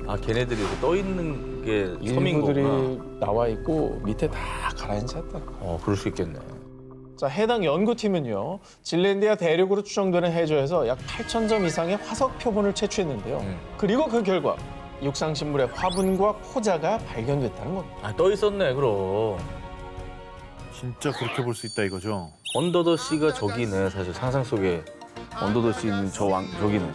아, 걔네들이 이렇게 떠 있는 게 섬인 일부들이 거구나. 나와 있고 밑에 다 가라앉았다. 그럴 수 있겠네. 자, 해당 연구팀은요. 질랜디아 대륙으로 추정되는 해저에서 약 8,000점 이상의 화석 표본을 채취했는데요. 그리고 그 결과 육상신물의 화분과 포자가 발견됐다는 겁니다. 아, 떠 있었네, 그럼. 진짜 그렇게 볼 수 있다 이거죠? 언더더 씨가 저기네, 사실 상상 속에. 언더더 씨는 저기네.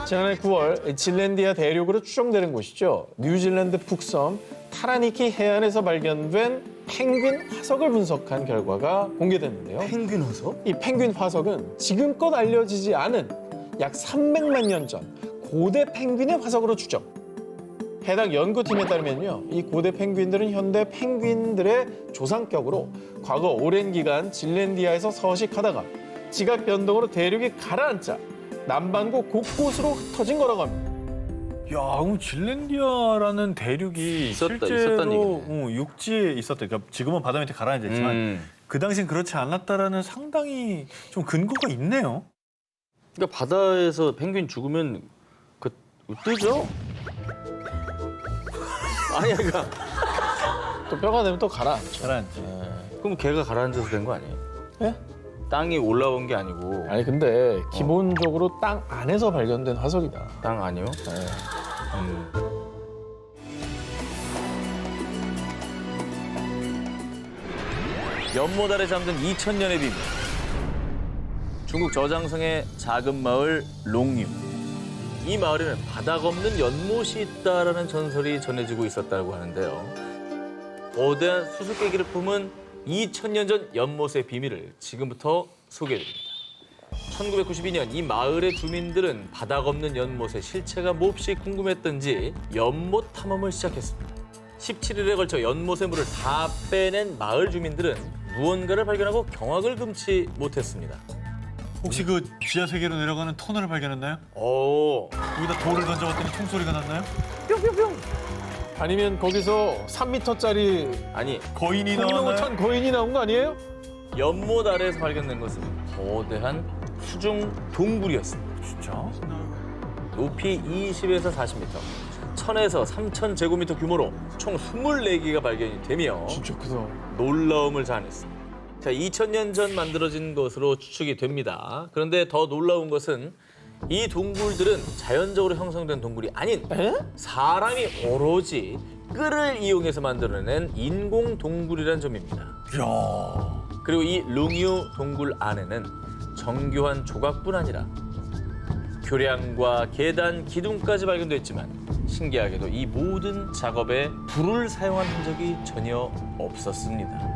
지난해 9월 질랜디아 대륙으로 추정되는 곳이죠. 뉴질랜드 북섬 타라니키 해안에서 발견된 펭귄 화석을 분석한 결과가 공개됐는데요. 펭귄 화석? 이 펭귄 화석은 지금껏 알려지지 않은 약 300만 년 전 고대 펭귄의 화석으로 추정. 해당 연구팀에 따르면요, 이 고대 펭귄들은 현대 펭귄들의 조상격으로 과거 오랜 기간 질랜디아에서 서식하다가 지각 변동으로 대륙이 가라앉자 남반구 곳곳으로 흩어진 거라고 합니다. 야, 그럼 질랜디아라는 대륙이 있었다는 실제로 얘기네. 육지에 있었다. 그러니까 지금은 바다 밑에 가라앉았지만 그 당시엔 그렇지 않았다라는 상당히 좀 근거가 있네요. 그러니까 바다에서 펭귄 죽으면 그 뜨죠? 아니, 그러니까 또 뼈가 되면 또 가라앉죠. 가라앉지. 그럼 걔가 가라앉아서 된 거 아니에요? 예? 땅이 올라온 게 아니고 아니 근데 기본적으로 땅 안에서 발견된 화석이다. 땅 아니요? 네. 연못 아래 잠든 2000년의 비밀. 중국 저장성의 작은 마을 롱유. 이 마을에는 바닥 없는 연못이 있다라는 전설이 전해지고 있었다고 하는데요. 거대한 수수께끼를 품은 2000년 전 연못의 비밀을 지금부터 소개해드립니다. 1992년 이 마을의 주민들은 바닥 없는 연못의 실체가 몹시 궁금했던지 연못 탐험을 시작했습니다. 17일에 걸쳐 연못의 물을 다 빼낸 마을 주민들은 무언가를 발견하고 경악을 금치 못했습니다. 혹시 그 지하 세계로 내려가는 터널을 발견했나요? 오. 여기다 돌을 던져봤더니 총소리가 났나요? 아니면 거기서 3m짜리 아니, 거인이 공룡을 나왔나요? 탄 거인이 나온 거 아니에요? 연못 아래에서 발견된 것은 거대한 수중 동굴이었습니다. 진짜? 높이 20에서 40m, 1000에서 3000 제곱미터 규모로 총 24개가 발견이 되며 진짜 크다. 놀라움을 자아냈습니다. 자, 2000년 전 만들어진 것으로 추측이 됩니다. 그런데 더 놀라운 것은 이 동굴들은 자연적으로 형성된 동굴이 아닌 사람이 오로지 끈을 이용해서 만들어낸 인공 동굴이라는 점입니다. 이야. 그리고 이 룽유 동굴 안에는 정교한 조각뿐 아니라 교량과 계단, 기둥까지 발견됐지만 신기하게도 이 모든 작업에 불을 사용한 흔적이 전혀 없었습니다.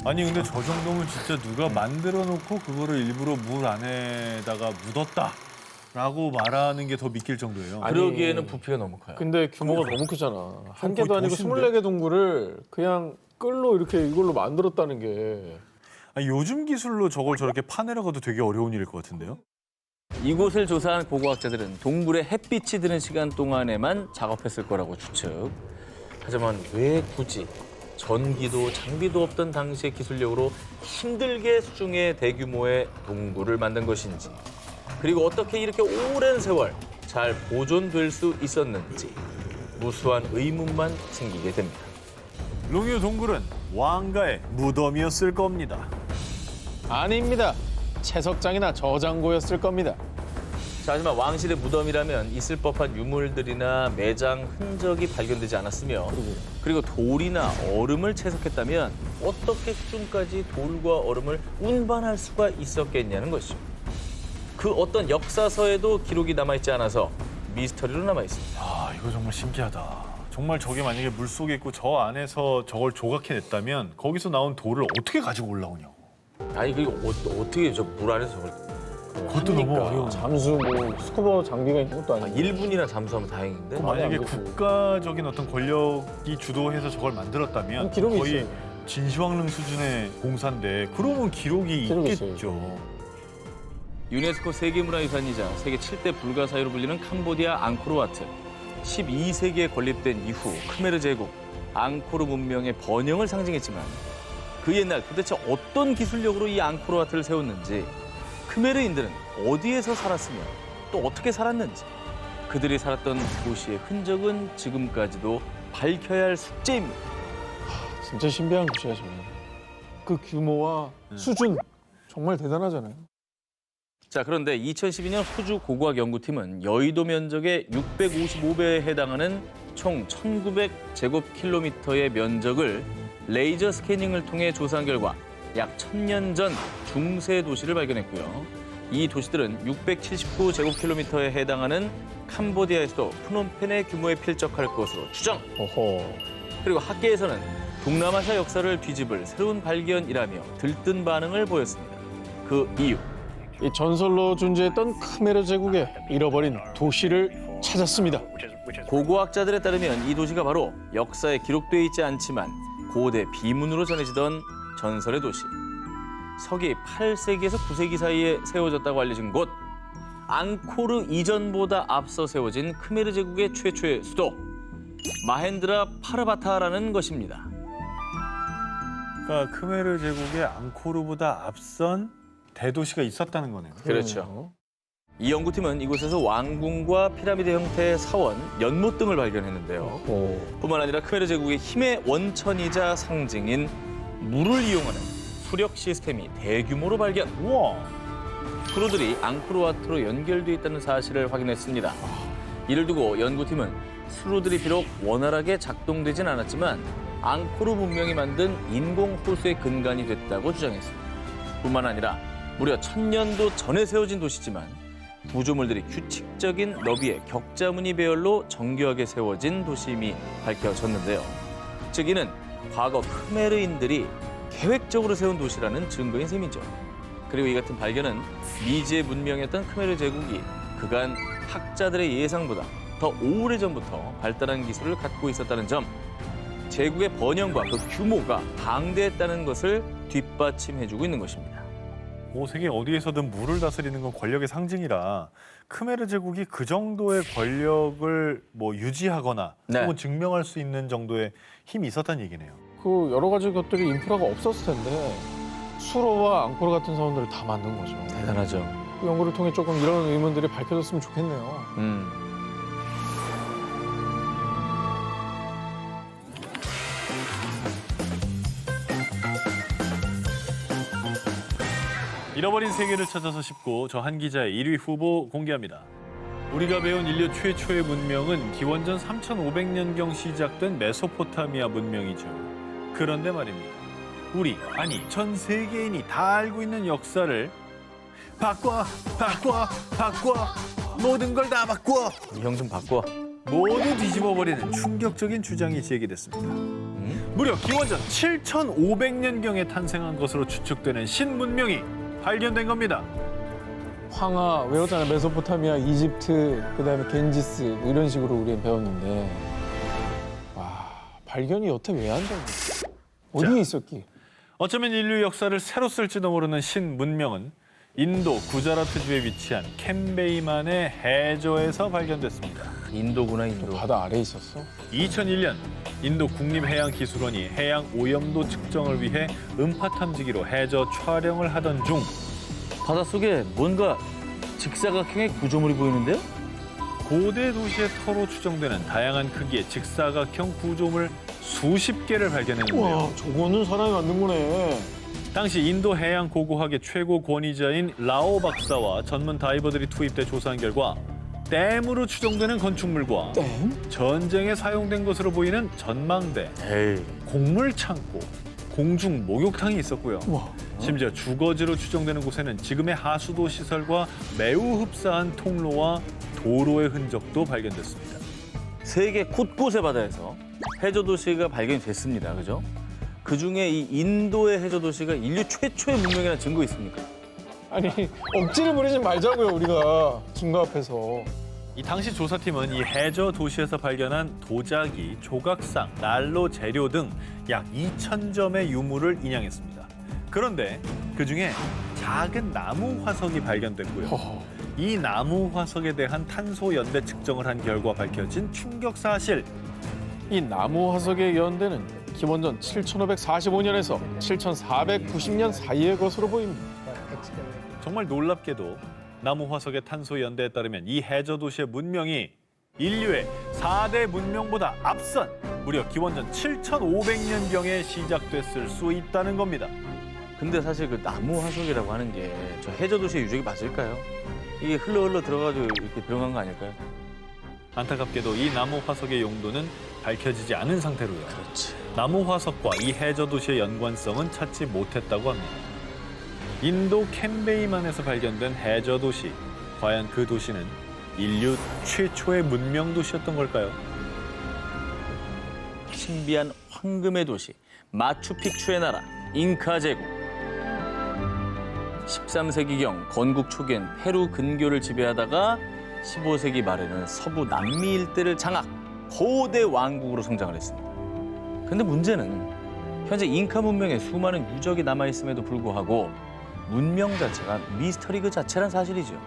아니 근데 저 정도면 진짜 누가 만들어 놓고 그거를 일부러 물 안에다가 묻었다라고 말하는 게 더 믿길 정도예요. 그러기에는 부피가 너무 커요. 근데 규모가 너무 크잖아. 한 개도 거의 아니고 도시인데? 24개 동굴을 그냥 끌로 이렇게 이걸로 만들었다는 게. 아니, 요즘 기술로 저걸 저렇게 파내려가도 되게 어려운 일일 것 같은데요? 이곳을 조사한 고고학자들은 동굴에 햇빛이 드는 시간 동안에만 작업했을 거라고 추측. 하지만 왜 굳이 전기도 장비도 없던 당시의 기술력으로 힘들게 수중의 대규모의 동굴을 만든 것인지, 그리고 어떻게 이렇게 오랜 세월 잘 보존될 수 있었는지 무수한 의문만 생기게 됩니다. 룽유 동굴은 왕가의 무덤이었을 겁니다. 아닙니다. 채석장이나 저장고였을 겁니다. 자, 하지만 왕실의 무덤이라면 있을 법한 유물들이나 매장 흔적이 발견되지 않았으며, 그리고 돌이나 얼음을 채석했다면 어떻게 수중까지 돌과 얼음을 운반할 수가 있었겠냐는 것이죠. 그 어떤 역사서에도 기록이 남아있지 않아서 미스터리로 남아있습니다. 아, 이거 정말 신기하다. 정말 저게 만약에 물속에 있고 저 안에서 저걸 조각해냈다면 거기서 나온 돌을 어떻게 가지고 올라오냐고. 아니, 그리고 어떻게 저 물 안에서 저걸 그것도 너무 어려워. 잠수 뭐 스쿠버 장비가 있는 것도 아니고. 1분이나 잠수하면 다행인데. 만약에 안 되고. 국가적인 어떤 권력이 주도해서 저걸 만들었다면 기록이 거의 있어요. 진시황릉 수준의 공사인데 그러면 기록이 기록이 있겠죠. 유네스코 세계문화유산이자 세계 7대 불가사의로 불리는 캄보디아 앙코르와트. 12세기에 건립된 이후 크메르 제국, 앙코르 문명의 번영을 상징했지만 그 옛날 도대체 어떤 기술력으로 이 앙코르와트를 세웠는지, 크메르인들은 어디에서 살았으며 또 어떻게 살았는지, 그들이 살았던 도시의 흔적은 지금까지도 밝혀야 할 숙제입니다. 진짜 신비한 곳이야, 저는. 그 규모와 수준 정말 대단하잖아요. 자, 그런데 2012년 호주 고고학 연구팀은 여의도 면적의 655배에 해당하는 총 1900제곱킬로미터의 면적을 레이저 스캐닝을 통해 조사한 결과 약 1000년 전 중세 도시를 발견했고요. 이 도시들은 679제곱킬로미터에 해당하는 캄보디아의 수도 프놈펜의 규모에 필적할 것으로 추정. 어허. 그리고 학계에서는 동남아시아 역사를 뒤집을 새로운 발견이라며 들뜬 반응을 보였습니다. 그 이유. 이 전설로 존재했던 크메르 제국의 잃어버린 도시를 찾았습니다. 고고학자들에 따르면 이 도시가 바로 역사에 기록되어 있지 않지만 고대 비문으로 전해지던 전설의 도시. 서기 8세기에서 9세기 사이에 세워졌다고 알려진 곳. 앙코르 이전보다 앞서 세워진 크메르 제국의 최초의 수도. 마헨드라 파르바타라는 것입니다. 그러니까 크메르 제국의 앙코르보다 앞선 대도시가 있었다는 거네요. 그렇죠. 이 연구팀은 이곳에서 왕궁과 피라미드 형태의 사원, 연못 등을 발견했는데요. 뿐만 아니라 크메르 제국의 힘의 원천이자 상징인 물을 이용하는 수력 시스템이 대규모로 발견. 우와. 수로들이 앙코르와트로 연결돼 있다는 사실을 확인했습니다. 이를 두고 연구팀은 수로들이 비록 원활하게 작동되진 않았지만 앙코르 문명이 만든 인공 호수의 근간이 됐다고 주장했습니다. 뿐만 아니라 무려 1000년도 전에 세워진 도시지만 구조물들이 규칙적인 너비의 격자무늬 배열로 정교하게 세워진 도시임이 밝혀졌는데요. 즉 이는 과거 크메르인들이 계획적으로 세운 도시라는 증거인 셈이죠. 그리고 이 같은 발견은 미지의 문명이었던 크메르 제국이 그간 학자들의 예상보다 더 오래전부터 발달한 기술을 갖고 있었다는 점, 제국의 번영과 그 규모가 방대했다는 것을 뒷받침해주고 있는 것입니다. 뭐 세계 어디에서든 물을 다스리는 건 권력의 상징이라 크메르 제국이 그 정도의 권력을 뭐 유지하거나 네. 혹은 증명할 수 있는 정도의 힘이 있었다는 얘기네요. 그 여러 가지 것들이 인프라가 없었을 텐데 수로와 앙코르 같은 사원들을 다 만든 거죠. 대단하죠. 그 연구를 통해 조금 이런 의문들이 밝혀졌으면 좋겠네요. 잃어버린 세계를 찾아서 싶고 저 한 기자의 1위 후보 공개합니다. 우리가 배운 인류 최초의 문명은 기원전 3,500년경 시작된 메소포타미아 문명이죠. 그런데 말입니다. 우리, 아니 전 세계인이 다 알고 있는 역사를 바꿔 모든 걸 다 바꿔 이 형 좀 바꿔. 모두 뒤집어버리는 충격적인 주장이 제기됐습니다. 무려 기원전 7,500년경에 탄생한 것으로 추측되는 신문명이 발견된 겁니다. 황하 외웠잖아요. 메소포타미아, 이집트, 그다음에 겐지스 뭐 이런 식으로 우리는 배웠는데 와 발견이 여태 왜 안 된 거야? 어디에 있었기? 어쩌면 인류 역사를 새로 쓸지도 모르는 신문명은 인도 구자라트주에 위치한 캠베이만의 해저에서 발견됐습니다. 인도구나, 인도. 바다 아래에 있었어? 2001년 인도 국립해양기술원이 해양 오염도 측정을 위해 음파 탐지기로 해저 촬영을 하던 중 바닷속에 뭔가 직사각형의 구조물이 보이는데요? 고대 도시의 터로 추정되는 다양한 크기의 직사각형 구조물 수십 개를 발견했는데요. 와 저거는 사람이 만든 거네. 당시 인도 해양 고고학의 최고 권위자인 라오 박사와 전문 다이버들이 투입돼 조사한 결과 댐으로 추정되는 건축물과 댐? 전쟁에 사용된 것으로 보이는 전망대, 에이. 곡물 창고, 공중 목욕탕이 있었고요. 와. 심지어 주거지로 추정되는 곳에는 지금의 하수도 시설과 매우 흡사한 통로와 도로의 흔적도 발견됐습니다. 세계 곳곳의 바다에서 해저 도시가 발견이 됐습니다. 그죠? 그중에 이 인도의 해저 도시가 인류 최초의 문명이라는 증거 있습니까? 아니 억지를 부리지 말자고요 우리가 증거 앞에서. 이 당시 조사팀은 이 해저 도시에서 발견한 도자기, 조각상, 난로 재료 등 약 2,000점의 유물을 인양했습니다. 그런데 그중에 작은 나무 화석이 발견됐고요. 이 나무 화석에 대한 탄소 연대 측정을 한 결과 밝혀진 충격 사실. 이 나무 화석의 연대는 기원전 7,545년에서 7,490년 사이의 것으로 보입니다. 정말 놀랍게도 나무 화석의 탄소 연대에 따르면 이 해저 도시의 문명이 인류의 4대 문명보다 앞선 무려 기원전 7,500년경에 시작됐을 수 있다는 겁니다. 근데 사실 그 나무 화석이라고 하는 게 저 해저 도시의 유적이 맞을까요? 이게 흘러 들어가지고 이렇게 병한 거 아닐까요? 안타깝게도 이 나무 화석의 용도는 밝혀지지 않은 상태로요. 그렇지. 나무 화석과 이 해저 도시의 연관성은 찾지 못했다고 합니다. 인도 캠베이만에서 발견된 해저 도시. 과연 그 도시는 인류 최초의 문명 도시였던 걸까요? 신비한 황금의 도시, 마추픽추의 나라, 잉카 제국. 13세기경 건국 초기엔 페루 근교를 지배하다가 15세기 말에는 서부 남미 일대를 장악, 거대 왕국으로 성장을 했습니다. 근데 문제는 현재 잉카 문명에 수많은 유적이 남아있음에도 불구하고 문명 자체가 미스터리 그 자체란 사실이죠.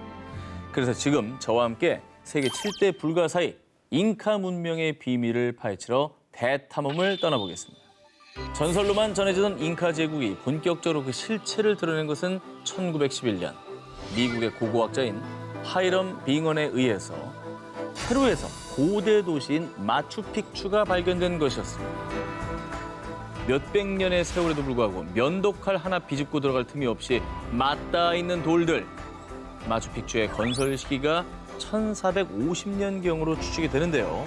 그래서 지금 저와 함께 세계 7대 불가사의 잉카 문명의 비밀을 파헤치러 대탐험을 떠나보겠습니다. 전설로만 전해지던 잉카 제국이 본격적으로 그 실체를 드러낸 것은 1911년 미국의 고고학자인 하이럼 빙언에 의해서 페루에서 고대 도시인 마추픽추가 발견된 것이었습니다. 몇백 년의 세월에도 불구하고 면도칼 하나 비집고 들어갈 틈이 없이 맞닿아 있는 돌들. 마추픽추의 건설 시기가 1450년경으로 추측이 되는데요.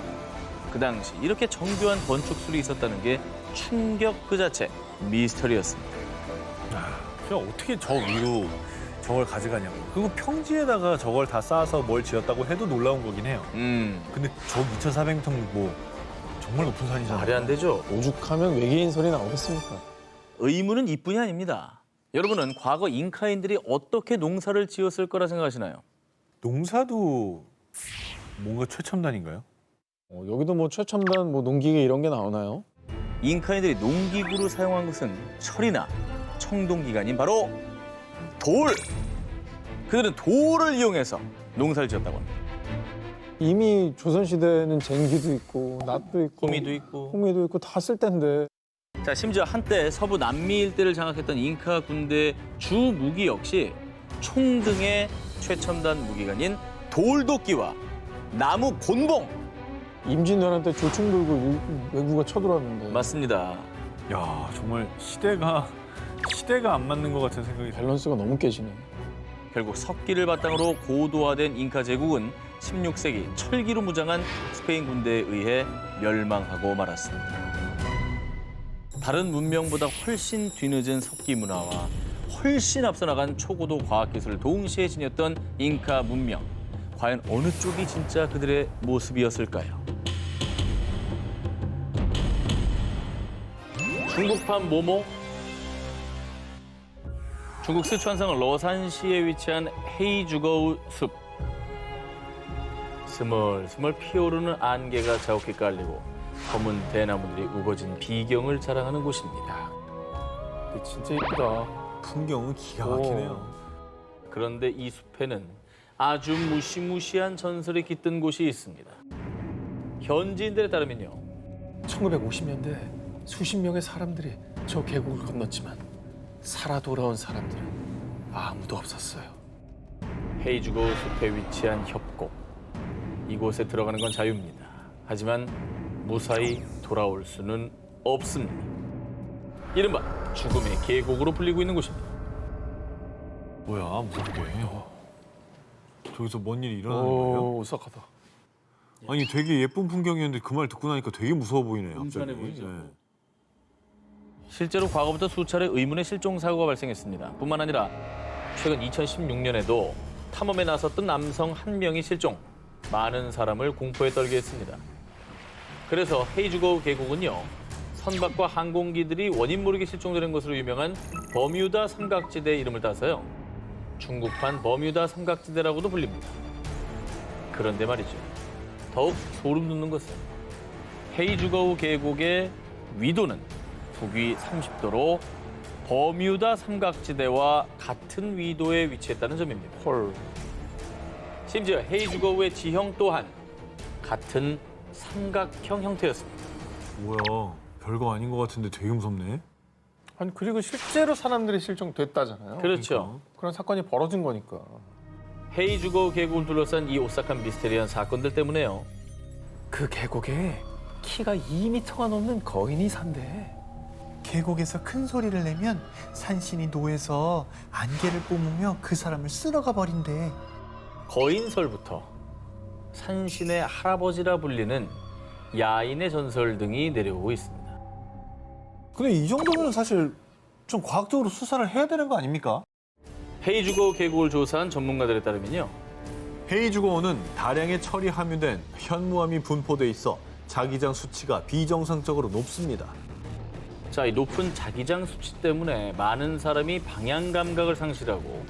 그 당시 이렇게 정교한 건축술이 있었다는 게 충격 그 자체, 미스터리였습니다. 그냥 어떻게 저 위로 저걸 가져가냐고. 그리고 평지에다가 저걸 다 쌓아서 뭘 지었다고 해도 놀라운 거긴 해요. 근데 저 2,400m 뭐 정말 높은 산이잖아요. 말이 안 되죠. 오죽하면 외계인 소리 나오겠습니까? 의문은 이뿐이 아닙니다. 여러분은 과거 잉카인들이 어떻게 농사를 지었을 거라 생각하시나요? 농사도 뭔가 최첨단인가요? 여기도 뭐 최첨단 뭐 농기계 이런 게 나오나요? 잉카인들이 농기구로 사용한 것은 철이나 청동기가 아닌 바로 돌. 그들은 돌을 이용해서 농사를 지었다고 합니다. 이미 조선시대는 쟁기도 있고 낫도 있고 호미도 있고 다 쓸 텐데. 자, 심지어 한때 서부 남미 일대를 장악했던 잉카 군대의 주 무기 역시 총 등의 최첨단 무기관인 돌도끼와 나무 곤봉. 임진왜란 때 조총 들고 외국가 쳐들어왔는데. 맞습니다. 야, 정말 시대가 안 맞는 것 같은 생각이 들어요. 밸런스가 너무 깨지네. 결국 석기를 바탕으로 고도화된 잉카 제국은 16세기 철기로 무장한 스페인 군대에 의해 멸망하고 말았습니다. 다른 문명보다 훨씬 뒤늦은 석기 문화와 훨씬 앞서 나간 초고도 과학기술을 동시에 지녔던 잉카 문명. 과연 어느 쪽이 진짜 그들의 모습이었을까요? 중국판 모모. 중국 스촨성 러산시에 위치한 헤이주거우 숲. 스멀스멀 피어오르는 안개가 자욱히 깔리고 검은 대나무들이 우거진 비경을 자랑하는 곳입니다. 진짜 이쁘다. 풍경은 기가 막히네요. 그런데 이 숲에는 아주 무시무시한 전설이 깃든 곳이 있습니다. 현지인들에 따르면요. 1950년대 수십 명의 사람들이 저 계곡을 건넜지만 살아 돌아온 사람들은 아무도 없었어요. 헤이주거우 숲에 위치한 협곡. 이곳에 들어가는 건 자유입니다. 하지만 무사히 돌아올 수는 없습니다. 이른바 죽음의 계곡으로 불리고 있는 곳입니다. 뭐야, 무섭게. 저기서 뭔 일이 일어나는 거예요? 오싹하다. 아니, 되게 예쁜 풍경이었는데 그 말 듣고 나니까 되게 무서워 보이네요, 갑자기. 음산해 보이죠? 네. 실제로 과거부터 수차례 의문의 실종 사고가 발생했습니다. 뿐만 아니라 최근 2016년에도 탐험에 나섰던 남성 한 명이 실종, 많은 사람을 공포에 떨게 했습니다. 그래서 헤이주거우 계곡은요, 선박과 항공기들이 원인 모르게 실종되는 것으로 유명한 버뮤다 삼각지대 이름을 따서요, 중국판 버뮤다 삼각지대라고도 불립니다. 그런데 말이죠, 더욱 소름 돋는 것은 헤이주거우 계곡의 위도는 북위 30도로 버뮤다 삼각지대와 같은 위도에 위치했다는 점입니다. 헐. 심지어 헤이주거우의 지형 또한 같은 삼각형 형태였습니다. 뭐야, 별거 아닌 것 같은데 되게 무섭네. 아니 그리고 실제로 사람들이 실종됐다잖아요. 그렇죠. 그런 사건이 벌어진 거니까. 헤이주거우 계곡을 둘러싼 이 오싹한 미스테리한 사건들 때문에요. 그 계곡에 키가 2m가 넘는 거인이 산대. 계곡에서 큰 소리를 내면 산신이 노해서 안개를 뿜으며 그 사람을 쓸어가 버린대. 거인설부터 산신의 할아버지라 불리는 야인의 전설 등이 내려오고 있습니다. 근데 이 정도면 사실 좀 과학적으로 수사를 해야 되는 거 아닙니까? 헤이주거우 계곡을 조사한 전문가들에 따르면요. 헤이주거우는 다량의 철이 함유된 현무암이 분포돼 있어 자기장 수치가 비정상적으로 높습니다. 자, 이 높은 자기장 수치 때문에 많은 사람이 방향 감각을 상실하고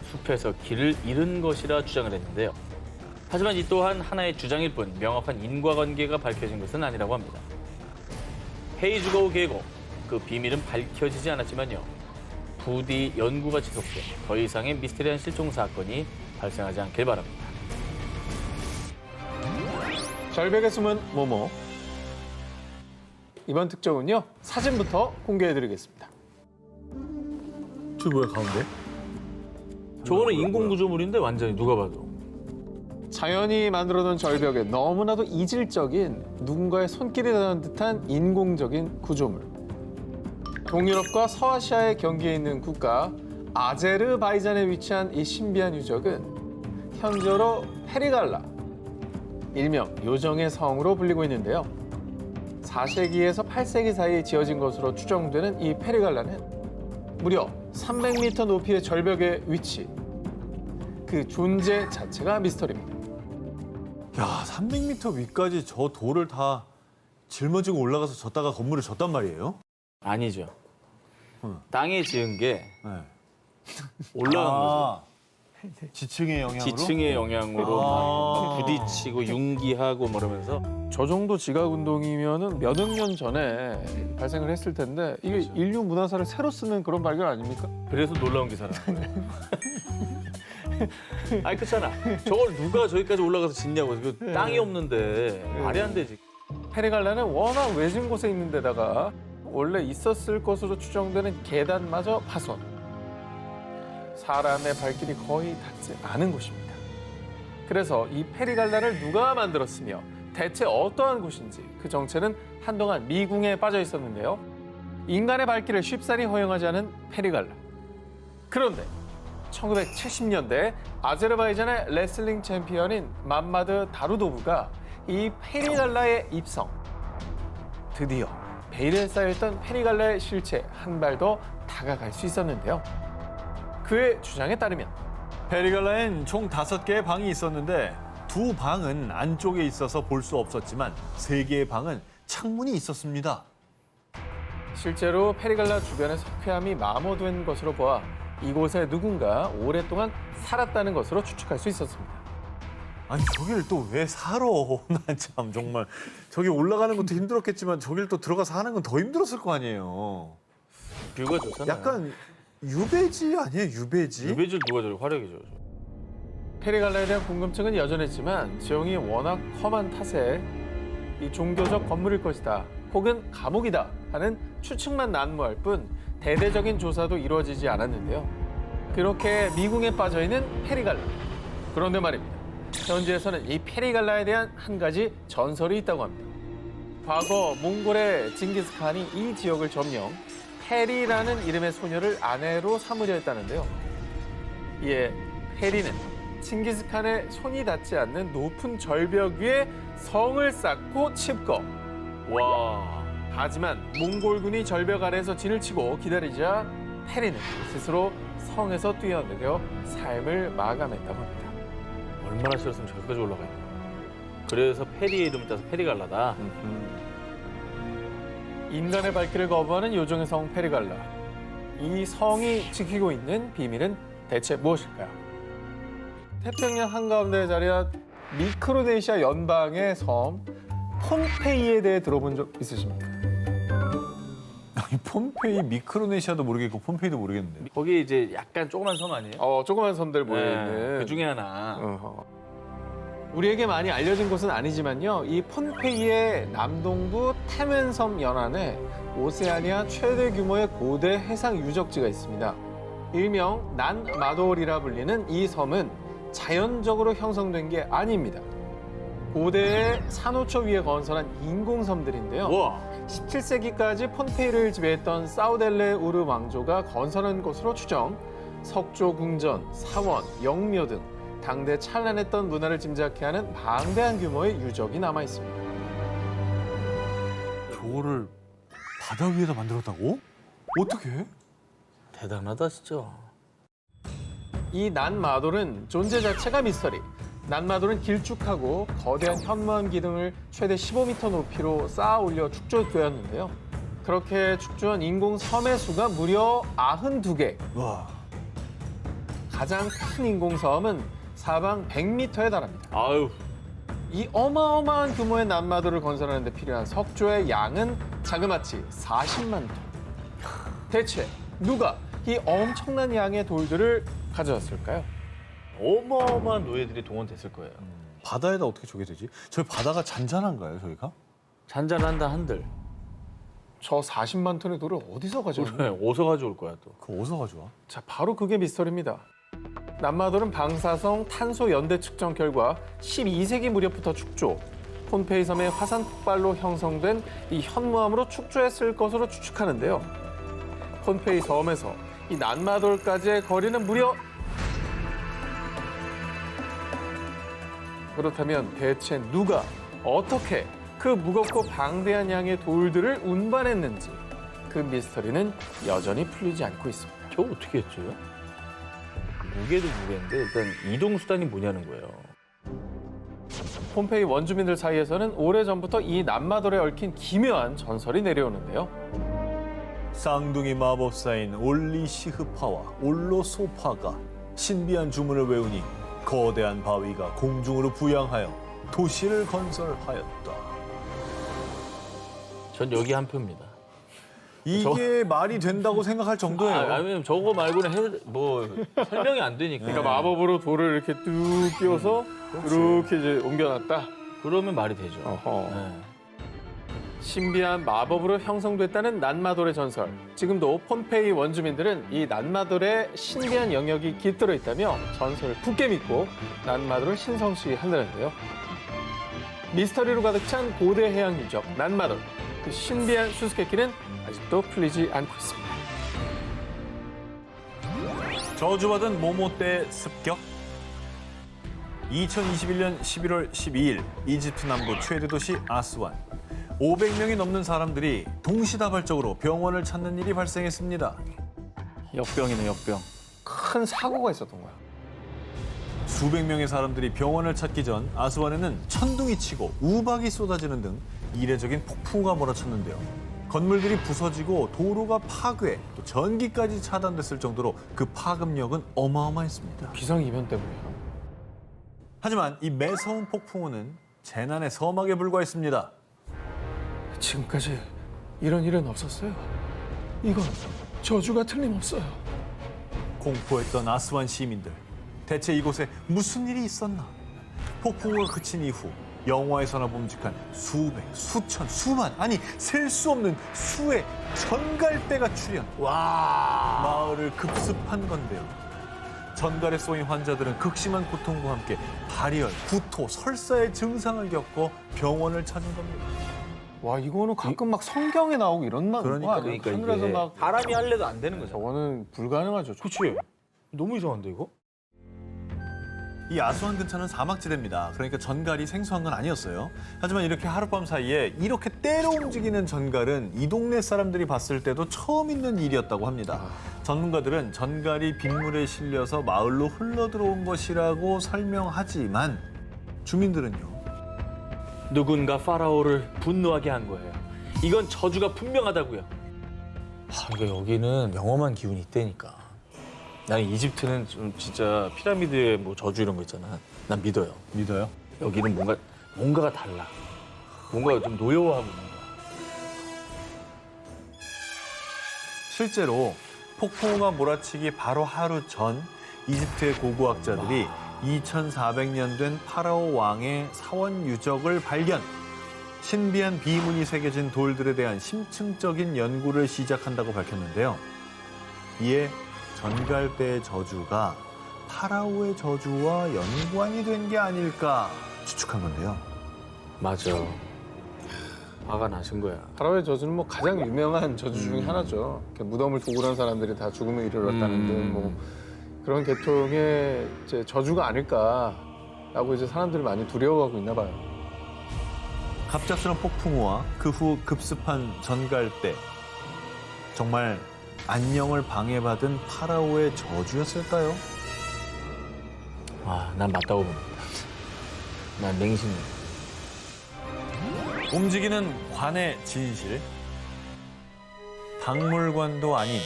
숲에서 길을 잃은 것이라 주장을 했는데요. 하지만 이 또한 하나의 주장일 뿐 명확한 인과관계가 밝혀진 것은 아니라고 합니다. 헤이주거우 계곡, 그 비밀은 밝혀지지 않았지만요. 부디 연구가 지속돼 더 이상의 미스테리한 실종 사건이 발생하지 않길 바랍니다. 절벽에 숨은 모모. 이번 특종은요, 사진부터 공개해드리겠습니다. 저 뭐야, 가운데? 저거는 인공구조물인데 완전히 누가 봐도. 자연이 만들어놓은 절벽에 너무나도 이질적인 누군가의 손길이 닿은 듯한 인공적인 구조물. 동유럽과 서아시아의 경계에 있는 국가 아제르바이잔에 위치한 이 신비한 유적은 현저로 페리갈라, 일명 요정의 성으로 불리고 있는데요. 4세기에서 8세기 사이에 지어진 것으로 추정되는 이 페리갈라는 무려 300m 높이의 절벽의 위치, 그 존재 자체가 미스터리입니다. 야, 300m 위까지 저 돌을 다 짊어지고 올라가서 졌다가 건물을 졌단 말이에요? 아니죠. 땅에 지은 게 네. 올라간 거죠. 지층의 영향으로? 지층의 영향으로 막 부딪히고 융기하고 뭐 이러면서 저 정도 지각 운동이면은 몇억 년 전에 발생을 했을 텐데 이게 인류 문화사를 새로 쓰는 그런 발견 아닙니까? 그래서 놀라운 기사라는 거예요. 아니 그렇잖아. 저걸 누가 저기까지 올라가서 짓냐고. 그 땅이 없는데 말이 안 되지. 페리갈라는 워낙 외진 곳에 있는 데다가 원래 있었을 것으로 추정되는 계단마저 파손. 사람의 발길이 거의 닿지 않은 곳입니다. 그래서 이 페리갈라를 누가 만들었으며 대체 어떠한 곳인지 그 정체는 한동안 미궁에 빠져 있었는데요. 인간의 발길을 쉽사리 허용하지 않은 페리갈라. 그런데 1970년대 아제르바이잔의 레슬링 챔피언인 맘마드 다루도브가 이 페리갈라의 입성, 드디어 베일에 쌓여있던 페리갈라의 실체 한 발 더 다가갈 수 있었는데요. 그의 주장에 따르면 페리갈라엔 총 5개의 방이 있었는데 2방은 안쪽에 있어서 볼 수 없었지만 3개의 방은 창문이 있었습니다. 실제로 페리갈라 주변의 석회암이 마모된 것으로 보아 이곳에 누군가 오랫동안 살았다는 것으로 추측할 수 있었습니다. 아니 저길 또 왜 살아? 난 참 정말 저기 올라가는 것도 힘들었겠지만 저길 또 들어가서 하는 건 더 힘들었을 거 아니에요. 뷰가 좋잖아요. 약간 유배지 아니에요? 유배지? 유배지 누가 저리 화력이죠. 페리갈라에 대한 궁금증은 여전했지만 지형이 워낙 험한 탓에 이 종교적 건물일 것이다 혹은 감옥이다 하는 추측만 난무할 뿐 대대적인 조사도 이루어지지 않았는데요. 그렇게 미궁에 빠져있는 페리갈라. 그런데 말입니다. 현지에서는 이 페리갈라에 대한 한 가지 전설이 있다고 합니다. 과거 몽골의 징기스칸이 이 지역을 점령, 페리라는 이름의 소녀를 아내로 삼으려 했다는데요. 이에 페리는 칭기스칸의 손이 닿지 않는 높은 절벽 위에 성을 쌓고 칩거. 와. 하지만 몽골군이 절벽 아래에서 진을 치고 기다리자 페리는 스스로 성에서 뛰어내려 삶을 마감했다고 합니다. 얼마나 싫었으면 저기까지 올라가 있나. 그래서 페리의 이름을 따서 페리갈라다. 인간의 발길을 거부하는 요정의 성 페리갈라. 이 성이 지키고 있는 비밀은 대체 무엇일까요? 태평양 한가운데에 자리한 미크로네시아 연방의 섬 폼페이에 대해 들어본 적 있으십니까? 아니, 폼페이 미크로네시아도 모르겠고 폼페이도 모르겠는데. 거기 이제 약간 조그만 섬 아니에요? 조그만 섬들 모여있는. 네, 그 중에 하나. 우리에게 많이 알려진 곳은 아니지만요. 이 폼페이의 남동부 테멘섬 연안에 오세아니아 최대 규모의 고대 해상 유적지가 있습니다. 일명 난마돌이라 불리는 이 섬은 자연적으로 형성된 게 아닙니다. 고대의 산호초 위에 건설한 인공섬들인데요. 와. 17세기까지 폼페이를 지배했던 사우델레 우르 왕조가 건설한 것으로 추정, 석조 궁전, 사원, 영묘 등 당대 찬란했던 문화를 짐작케 하는 방대한 규모의 유적이 남아 있습니다. 저거를 바다 위에다 만들었다고? 어떻게? 대단하다 진짜. 이 난마돌은 존재 자체가 미스터리. 난마돌은 길쭉하고 거대한 현무암 기둥을 최대 15m 높이로 쌓아 올려 축조되었는데요. 그렇게 축조한 인공 섬의 수가 무려 92개. 와. 가장 큰 인공 섬은 사방 100m에 달합니다. 아유. 이 어마어마한 규모의 난마돌을 건설하는 데 필요한 석조의 양은 자그마치 40만 톤. 대체 누가 이 엄청난 양의 돌들을 가져왔을까요? 어마어마한 노예들이 동원됐을 거예요. 바다에다 어떻게 저게 되지? 저희 바다가 잔잔한가요, 저희가? 잔잔한다 한들. 저 40만 톤의 돌을 어디서 가져왔나요? 어디서 가져올 거야 또. 그거 어디서 가져와? 자, 바로 그게 미스터리입니다. 난마돌은 방사성 탄소 연대 측정 결과 12세기 무렵부터 축조, 폼페이 섬의 화산 폭발로 형성된 이 현무암으로 축조했을 것으로 추측하는데요. 폼페이 섬에서 이 난마돌까지의 거리는 무려 그렇다면 대체 누가 어떻게 그 무겁고 방대한 양의 돌들을 운반했는지 그 미스터리는 여전히 풀리지 않고 있습니다. 저 어떻게 했죠? 무게도 무게인데 일단 이동 수단이 뭐냐는 거예요. 폼페이 원주민들 사이에서는 오래전부터 이 난마돌에 얽힌 기묘한 전설이 내려오는데요. 쌍둥이 마법사인 올리시흐파와 올로소파가 신비한 주문을 외우니 거대한 바위가 공중으로 부양하여 도시를 건설하였다. 전 여기 한 표입니다. 이게 말이 된다고 생각할 정도예요. 아니면 저거 말고는 설명이 안 되니까. 그러니까 마법으로 돌을 이렇게 뚝 끼워서 이렇게 이제 옮겨놨다. 그러면 말이 되죠. 어허. 네. 신비한 마법으로 형성됐다는 난마돌의 전설. 지금도 폼페이 원주민들은 이 난마돌에 신비한 영역이 깃들어 있다며 전설을 굳게 믿고 난마돌을 신성시한다는데요. 미스터리로 가득 찬 고대 해양 유적 난마돌. 그 신비한 수수께끼는 아직도 풀리지 않고 있습니다. 저주받은 모모떼 습격. 2021년 11월 12일 이집트 남부 최대 도시 아스완. 500명이 넘는 사람들이 동시다발적으로 병원을 찾는 일이 발생했습니다. 역병이네, 역병. 큰 사고가 있었던 거야. 수백 명의 사람들이 병원을 찾기 전 아스완에는 천둥이 치고 우박이 쏟아지는 등 이례적인 폭풍우가 몰아쳤는데요. 건물들이 부서지고 도로가 파괴, 또 전기까지 차단됐을 정도로 그 파급력은 어마어마했습니다. 기상이변 때문이야. 하지만 이 매서운 폭풍우는 재난의 서막에 불과했습니다. 지금까지 이런 일은 없었어요. 이건 저주가 틀림없어요. 공포했던 아스완 시민들. 대체 이곳에 무슨 일이 있었나? 폭풍우가 그친 이후 영화에서나 봄직한 수백, 수천, 수만, 아니 셀 수 없는 수의 전갈대가 출현. 와, 마을을 급습한 건데요. 전갈에 쏘인 환자들은 극심한 고통과 함께 발열, 구토, 설사의 증상을 겪고 병원을 찾은 겁니다. 와, 이거는 가끔 막 성경에 나오고 이런 거 그러니까 아니야? 하늘에서 막 사람이 할래도 안 되는 거죠. 저거는 불가능하죠. 그치? 너무 이상한데, 이거? 이 아스완 근처는 사막지대입니다. 그러니까 전갈이 생소한 건 아니었어요. 하지만 이렇게 하룻밤 사이에 이렇게 때로 움직이는 전갈은 이 동네 사람들이 봤을 때도 처음 있는 일이었다고 합니다. 전문가들은 전갈이 빗물에 실려서 마을로 흘러들어온 것이라고 설명하지만 주민들은요. 누군가 파라오를 분노하게 한 거예요. 이건 저주가 분명하다고요. 이거 여기는 영험한 기운이 있다니까. 나는 이집트는 좀 진짜 피라미드에 뭐 저주 이런 거 있잖아. 난 믿어요. 믿어요? 여기는 뭔가가 달라. 뭔가 좀 노여워하고 있는 거야. 실제로 폭풍우가 몰아치기 바로 하루 전 이집트의 고고학자들이 2400년 된 파라오 왕의 사원 유적을 발견. 신비한 비문이 새겨진 돌들에 대한 심층적인 연구를 시작한다고 밝혔는데요. 이에 전갈대의 저주가 파라오의 저주와 연관이 된 게 아닐까 추측한 건데요. 맞아. 화가 나신 거야. 파라오의 저주는 뭐 가장 유명한 저주 중에 하나죠. 이렇게 무덤을 도굴한 사람들이 다 죽음에 이르렀다는 등 뭐 그런 계통의 이제 저주가 아닐까라고 이제 사람들이 많이 두려워하고 있나 봐요. 갑작스런 폭풍우와 그 후 급습한 전갈대. 정말 안녕을 방해받은 파라오의 저주였을까요? 난 맞다고 봅니다. 난 맹신해. 움직이는 관의 진실. 박물관도 아닌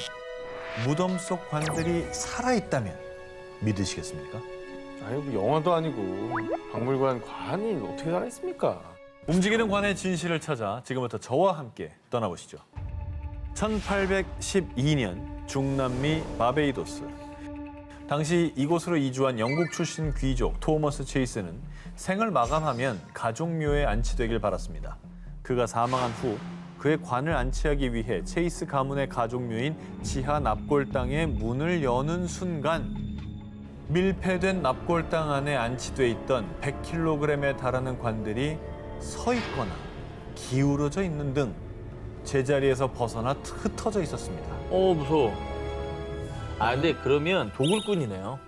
무덤 속 관들이 살아있다면 믿으시겠습니까? 아니, 뭐 영화도 아니고 박물관 관이 어떻게 살아있습니까? 움직이는 관의 진실을 찾아 지금부터 저와 함께 떠나보시죠. 1812년 중남미 바베이도스. 당시 이곳으로 이주한 영국 출신 귀족 토머스 체이스는 생을 마감하면 가족묘에 안치되길 바랐습니다. 그가 사망한 후 그의 관을 안치하기 위해 체이스 가문의 가족묘인 지하 납골당의 문을 여는 순간 밀폐된 납골당 안에 안치돼 있던 100kg에 달하는 관들이 서 있거나 기울어져 있는 등 제자리에서 벗어나 흩어져 있었습니다. 무서워. 근데 그러면 도굴꾼이네요.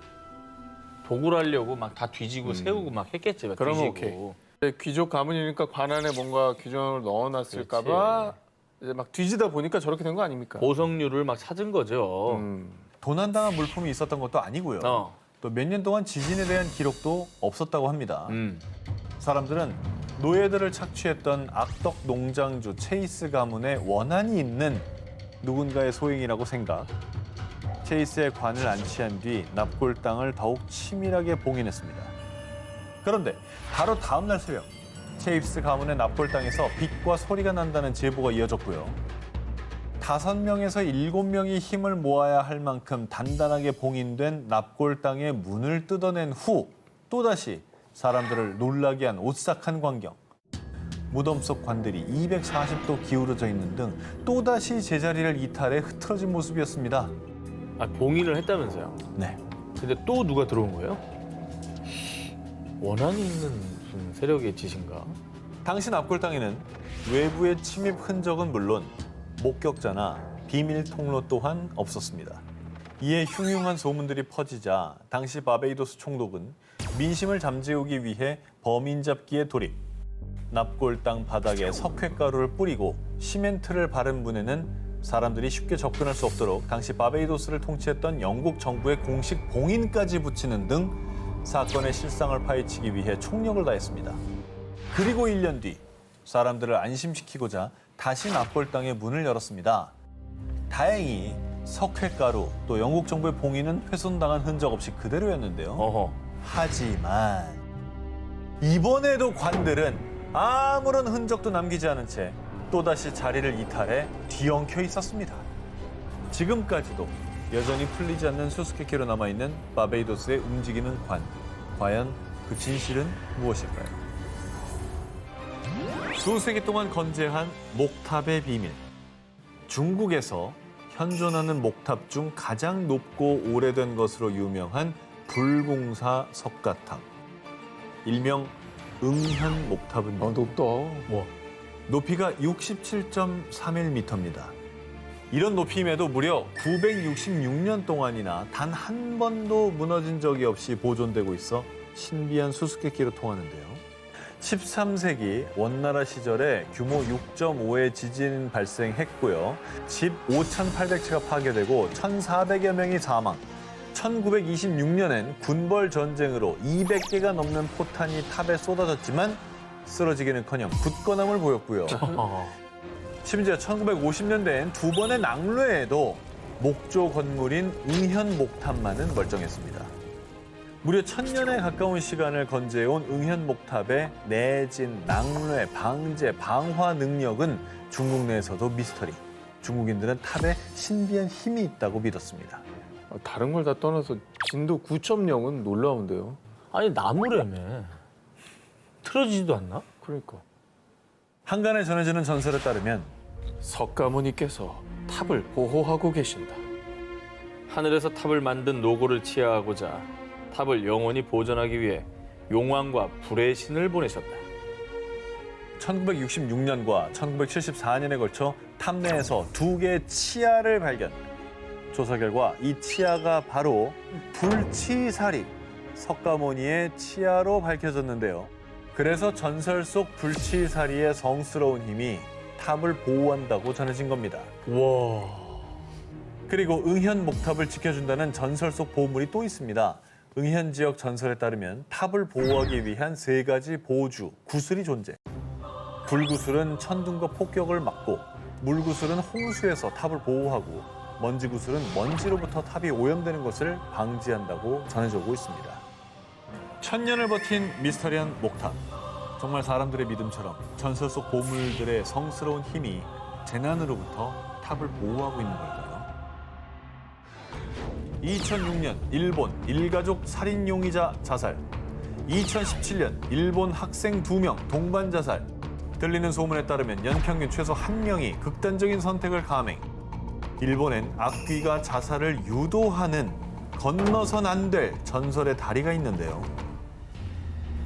도굴하려고 막 다 뒤지고 세우고 막 했겠지. 막 그러면 뒤지고. 오케이. 귀족 가문이니까 관 안에 뭔가 규정을 넣어놨을까 봐 이제 막 뒤지다 보니까 저렇게 된 거 아닙니까? 보석류를 막 찾은 거죠. 도난당한 물품이 있었던 것도 아니고요. 또 몇 년 동안 지진에 대한 기록도 없었다고 합니다. 사람들은 노예들을 착취했던 악덕 농장주 체이스 가문의 원한이 있는 누군가의 소행이라고 생각. 체이스의 관을 안치한 뒤 납골당을 더욱 치밀하게 봉인했습니다. 그런데 바로 다음 날 새벽 체이스 가문의 납골당에서 빛과 소리가 난다는 제보가 이어졌고요. 5명에서 7명이 힘을 모아야 할 만큼 단단하게 봉인된 납골당의 문을 뜯어낸 후 또다시 사람들을 놀라게 한 오싹한 광경. 무덤 속 관들이 240도 기울어져 있는 등 또다시 제자리를 이탈해 흐트러진 모습이었습니다. 아, 봉인을 했다면서요? 네. 근데 또 누가 들어온 거예요? 원한이 있는 무슨 세력의 짓인가? 당시 납골당에는 외부의 침입 흔적은 물론 목격자나 비밀 통로 또한 없었습니다. 이에 흉흉한 소문들이 퍼지자 당시 바베이도스 총독은 민심을 잠재우기 위해 범인 잡기에 돌입. 납골당 바닥에 석회가루를 뿌리고 시멘트를 바른 문에는 사람들이 쉽게 접근할 수 없도록 당시 바베이도스를 통치했던 영국 정부의 공식 봉인까지 붙이는 등 사건의 실상을 파헤치기 위해 총력을 다했습니다. 그리고 1년 뒤 사람들을 안심시키고자 다시 납골당의 문을 열었습니다. 다행히 석회가루 또 영국 정부의 봉인은 훼손당한 흔적 없이 그대로였는데요. 어허. 하지만 이번에도 관들은 아무런 흔적도 남기지 않은 채 또다시 자리를 이탈해 뒤엉켜 있었습니다. 지금까지도 여전히 풀리지 않는 수수께끼로 남아있는 바베이도스의 움직이는 관. 과연 그 진실은 무엇일까요? 수세기 동안 건재한 목탑의 비밀. 중국에서 현존하는 목탑 중 가장 높고 오래된 것으로 유명한 불공사 석가탑. 일명 응현 목탑은요. 높다. 높이가 67.31m입니다. 이런 높이임에도 무려 966년 동안이나 단 한 번도 무너진 적이 없이 보존되고 있어 신비한 수수께끼로 통하는데요. 13세기 원나라 시절에 규모 6.5의 지진 발생했고요. 집 5,800채가 파괴되고 1,400여 명이 사망. 1926년엔 군벌 전쟁으로 200개가 넘는 포탄이 탑에 쏟아졌지만 쓰러지기는커녕 굳건함을 보였고요. 심지어 1950년대엔 2번의 낙뢰에도 목조 건물인 응현 목탑만은 멀쩡했습니다. 무려 1000년에 가까운 시간을 건재해온 응현 목탑의 내진, 낙뢰, 방제, 방화 능력은 중국 내에서도 미스터리. 중국인들은 탑에 신비한 힘이 있다고 믿었습니다. 다른 걸 다 떠나서 진도 9.0은 놀라운데요. 아니, 나무라며. 틀어지지도 않나? 그러니까. 한간에 전해지는 전설에 따르면 석가모니께서 탑을 보호하고 계신다. 하늘에서 탑을 만든 노고를 치하하고자 탑을 영원히 보존하기 위해 용왕과 불의 신을 보내셨다. 1966년과 1974년에 걸쳐 탑 내에서 2개의 치아를 발견. 조사 결과 이 치아가 바로 불치사리, 석가모니의 치아로 밝혀졌는데요. 그래서 전설 속 불치사리의 성스러운 힘이 탑을 보호한다고 전해진 겁니다. 와. 그리고 응현 목탑을 지켜준다는 전설 속 보물이 또 있습니다. 응현 지역 전설에 따르면 탑을 보호하기 위한 3가지 보호주, 구슬이 존재. 불구슬은 천둥과 폭격을 막고, 물구슬은 홍수에서 탑을 보호하고, 먼지구슬은 먼지로부터 탑이 오염되는 것을 방지한다고 전해져 오고 있습니다. 1000년을 버틴 미스터리한 목탑. 정말 사람들의 믿음처럼 전설 속 보물들의 성스러운 힘이 재난으로부터 탑을 보호하고 있는 걸까요? 2006년 일본 일가족 살인 용의자 자살. 2017년 일본 학생 2명 동반 자살. 들리는 소문에 따르면 연평균 최소 1명이 극단적인 선택을 감행. 일본엔 악귀가 자살을 유도하는 건너선 안 될 전설의 다리가 있는데요.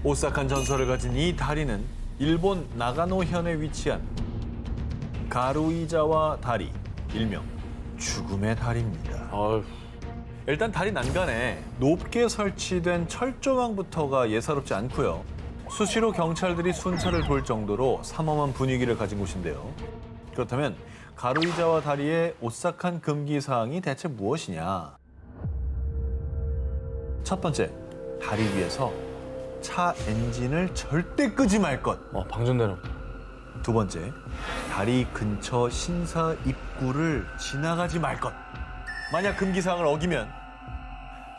오싹한 전설을 가진 이 다리는 일본 나가노현에 위치한 가루이자와 다리, 일명 죽음의 다리입니다. 일단 다리 난간에 높게 설치된 철조망부터가 예사롭지 않고요. 수시로 경찰들이 순찰을 돌 정도로 삼엄한 분위기를 가진 곳인데요. 그렇다면 가루이자와 다리의 오싹한 금기 사항이 대체 무엇이냐? 첫 번째, 다리 위에서 차 엔진을 절대 끄지 말 것. 방전되는. 두 번째, 다리 근처 신사 입구를 지나가지 말 것. 만약 금기사항을 어기면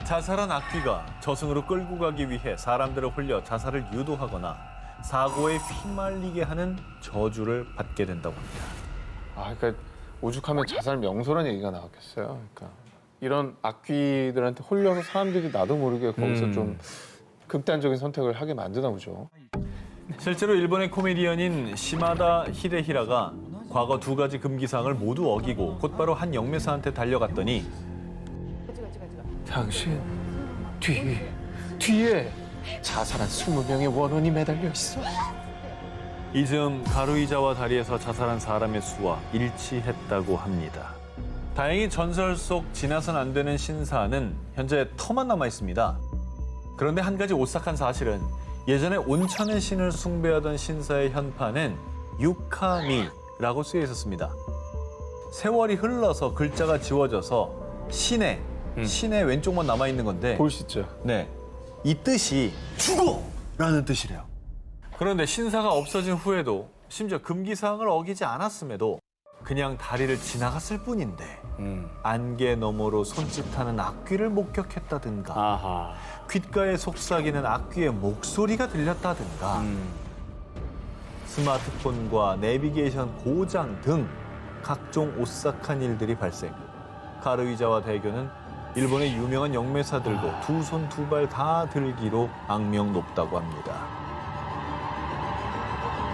자살한 악귀가 저승으로 끌고 가기 위해 사람들을 홀려 자살을 유도하거나 사고에 휘말리게 하는 저주를 받게 된다고 합니다. 아, 그러니까 오죽하면 자살 명소란 얘기가 나왔겠어요. 그러니까 이런 악귀들한테 홀려서 사람들이 나도 모르게 거기서 좀 극단적인 선택을 하게 만드나 보죠. 실제로 일본의 코미디언인 시마다 히데히라가 과거 2가지 금기사항을 모두 어기고 곧바로 한 영매사한테 달려갔더니 당신 뒤에 자살한 20명의 원혼이 매달려 있어. 이즈음 가루이자와 다리에서 자살한 사람의 수와 일치했다고 합니다. 다행히 전설 속 지나선 안 되는 신사는 현재 터만 남아 있습니다. 그런데 한 가지 오싹한 사실은 예전에 온천의 신을 숭배하던 신사의 현판은 유카미라고 쓰여 있었습니다. 세월이 흘러서 글자가 지워져서 신의 왼쪽만 남아 있는 건데 볼 수 있죠. 네, 이 뜻이 죽어라는 뜻이래요. 그런데 신사가 없어진 후에도 심지어 금기사항을 어기지 않았음에도 그냥 다리를 지나갔을 뿐인데 안개 너머로 손짓하는 악귀를 목격했다든가 아하. 귓가에 속삭이는 악귀의 목소리가 들렸다든가 스마트폰과 내비게이션 고장 등 각종 오싹한 일들이 발생. 가루이자와 대교는 일본의 유명한 영매사들도 2손 2발 다 들기로 악명 높다고 합니다.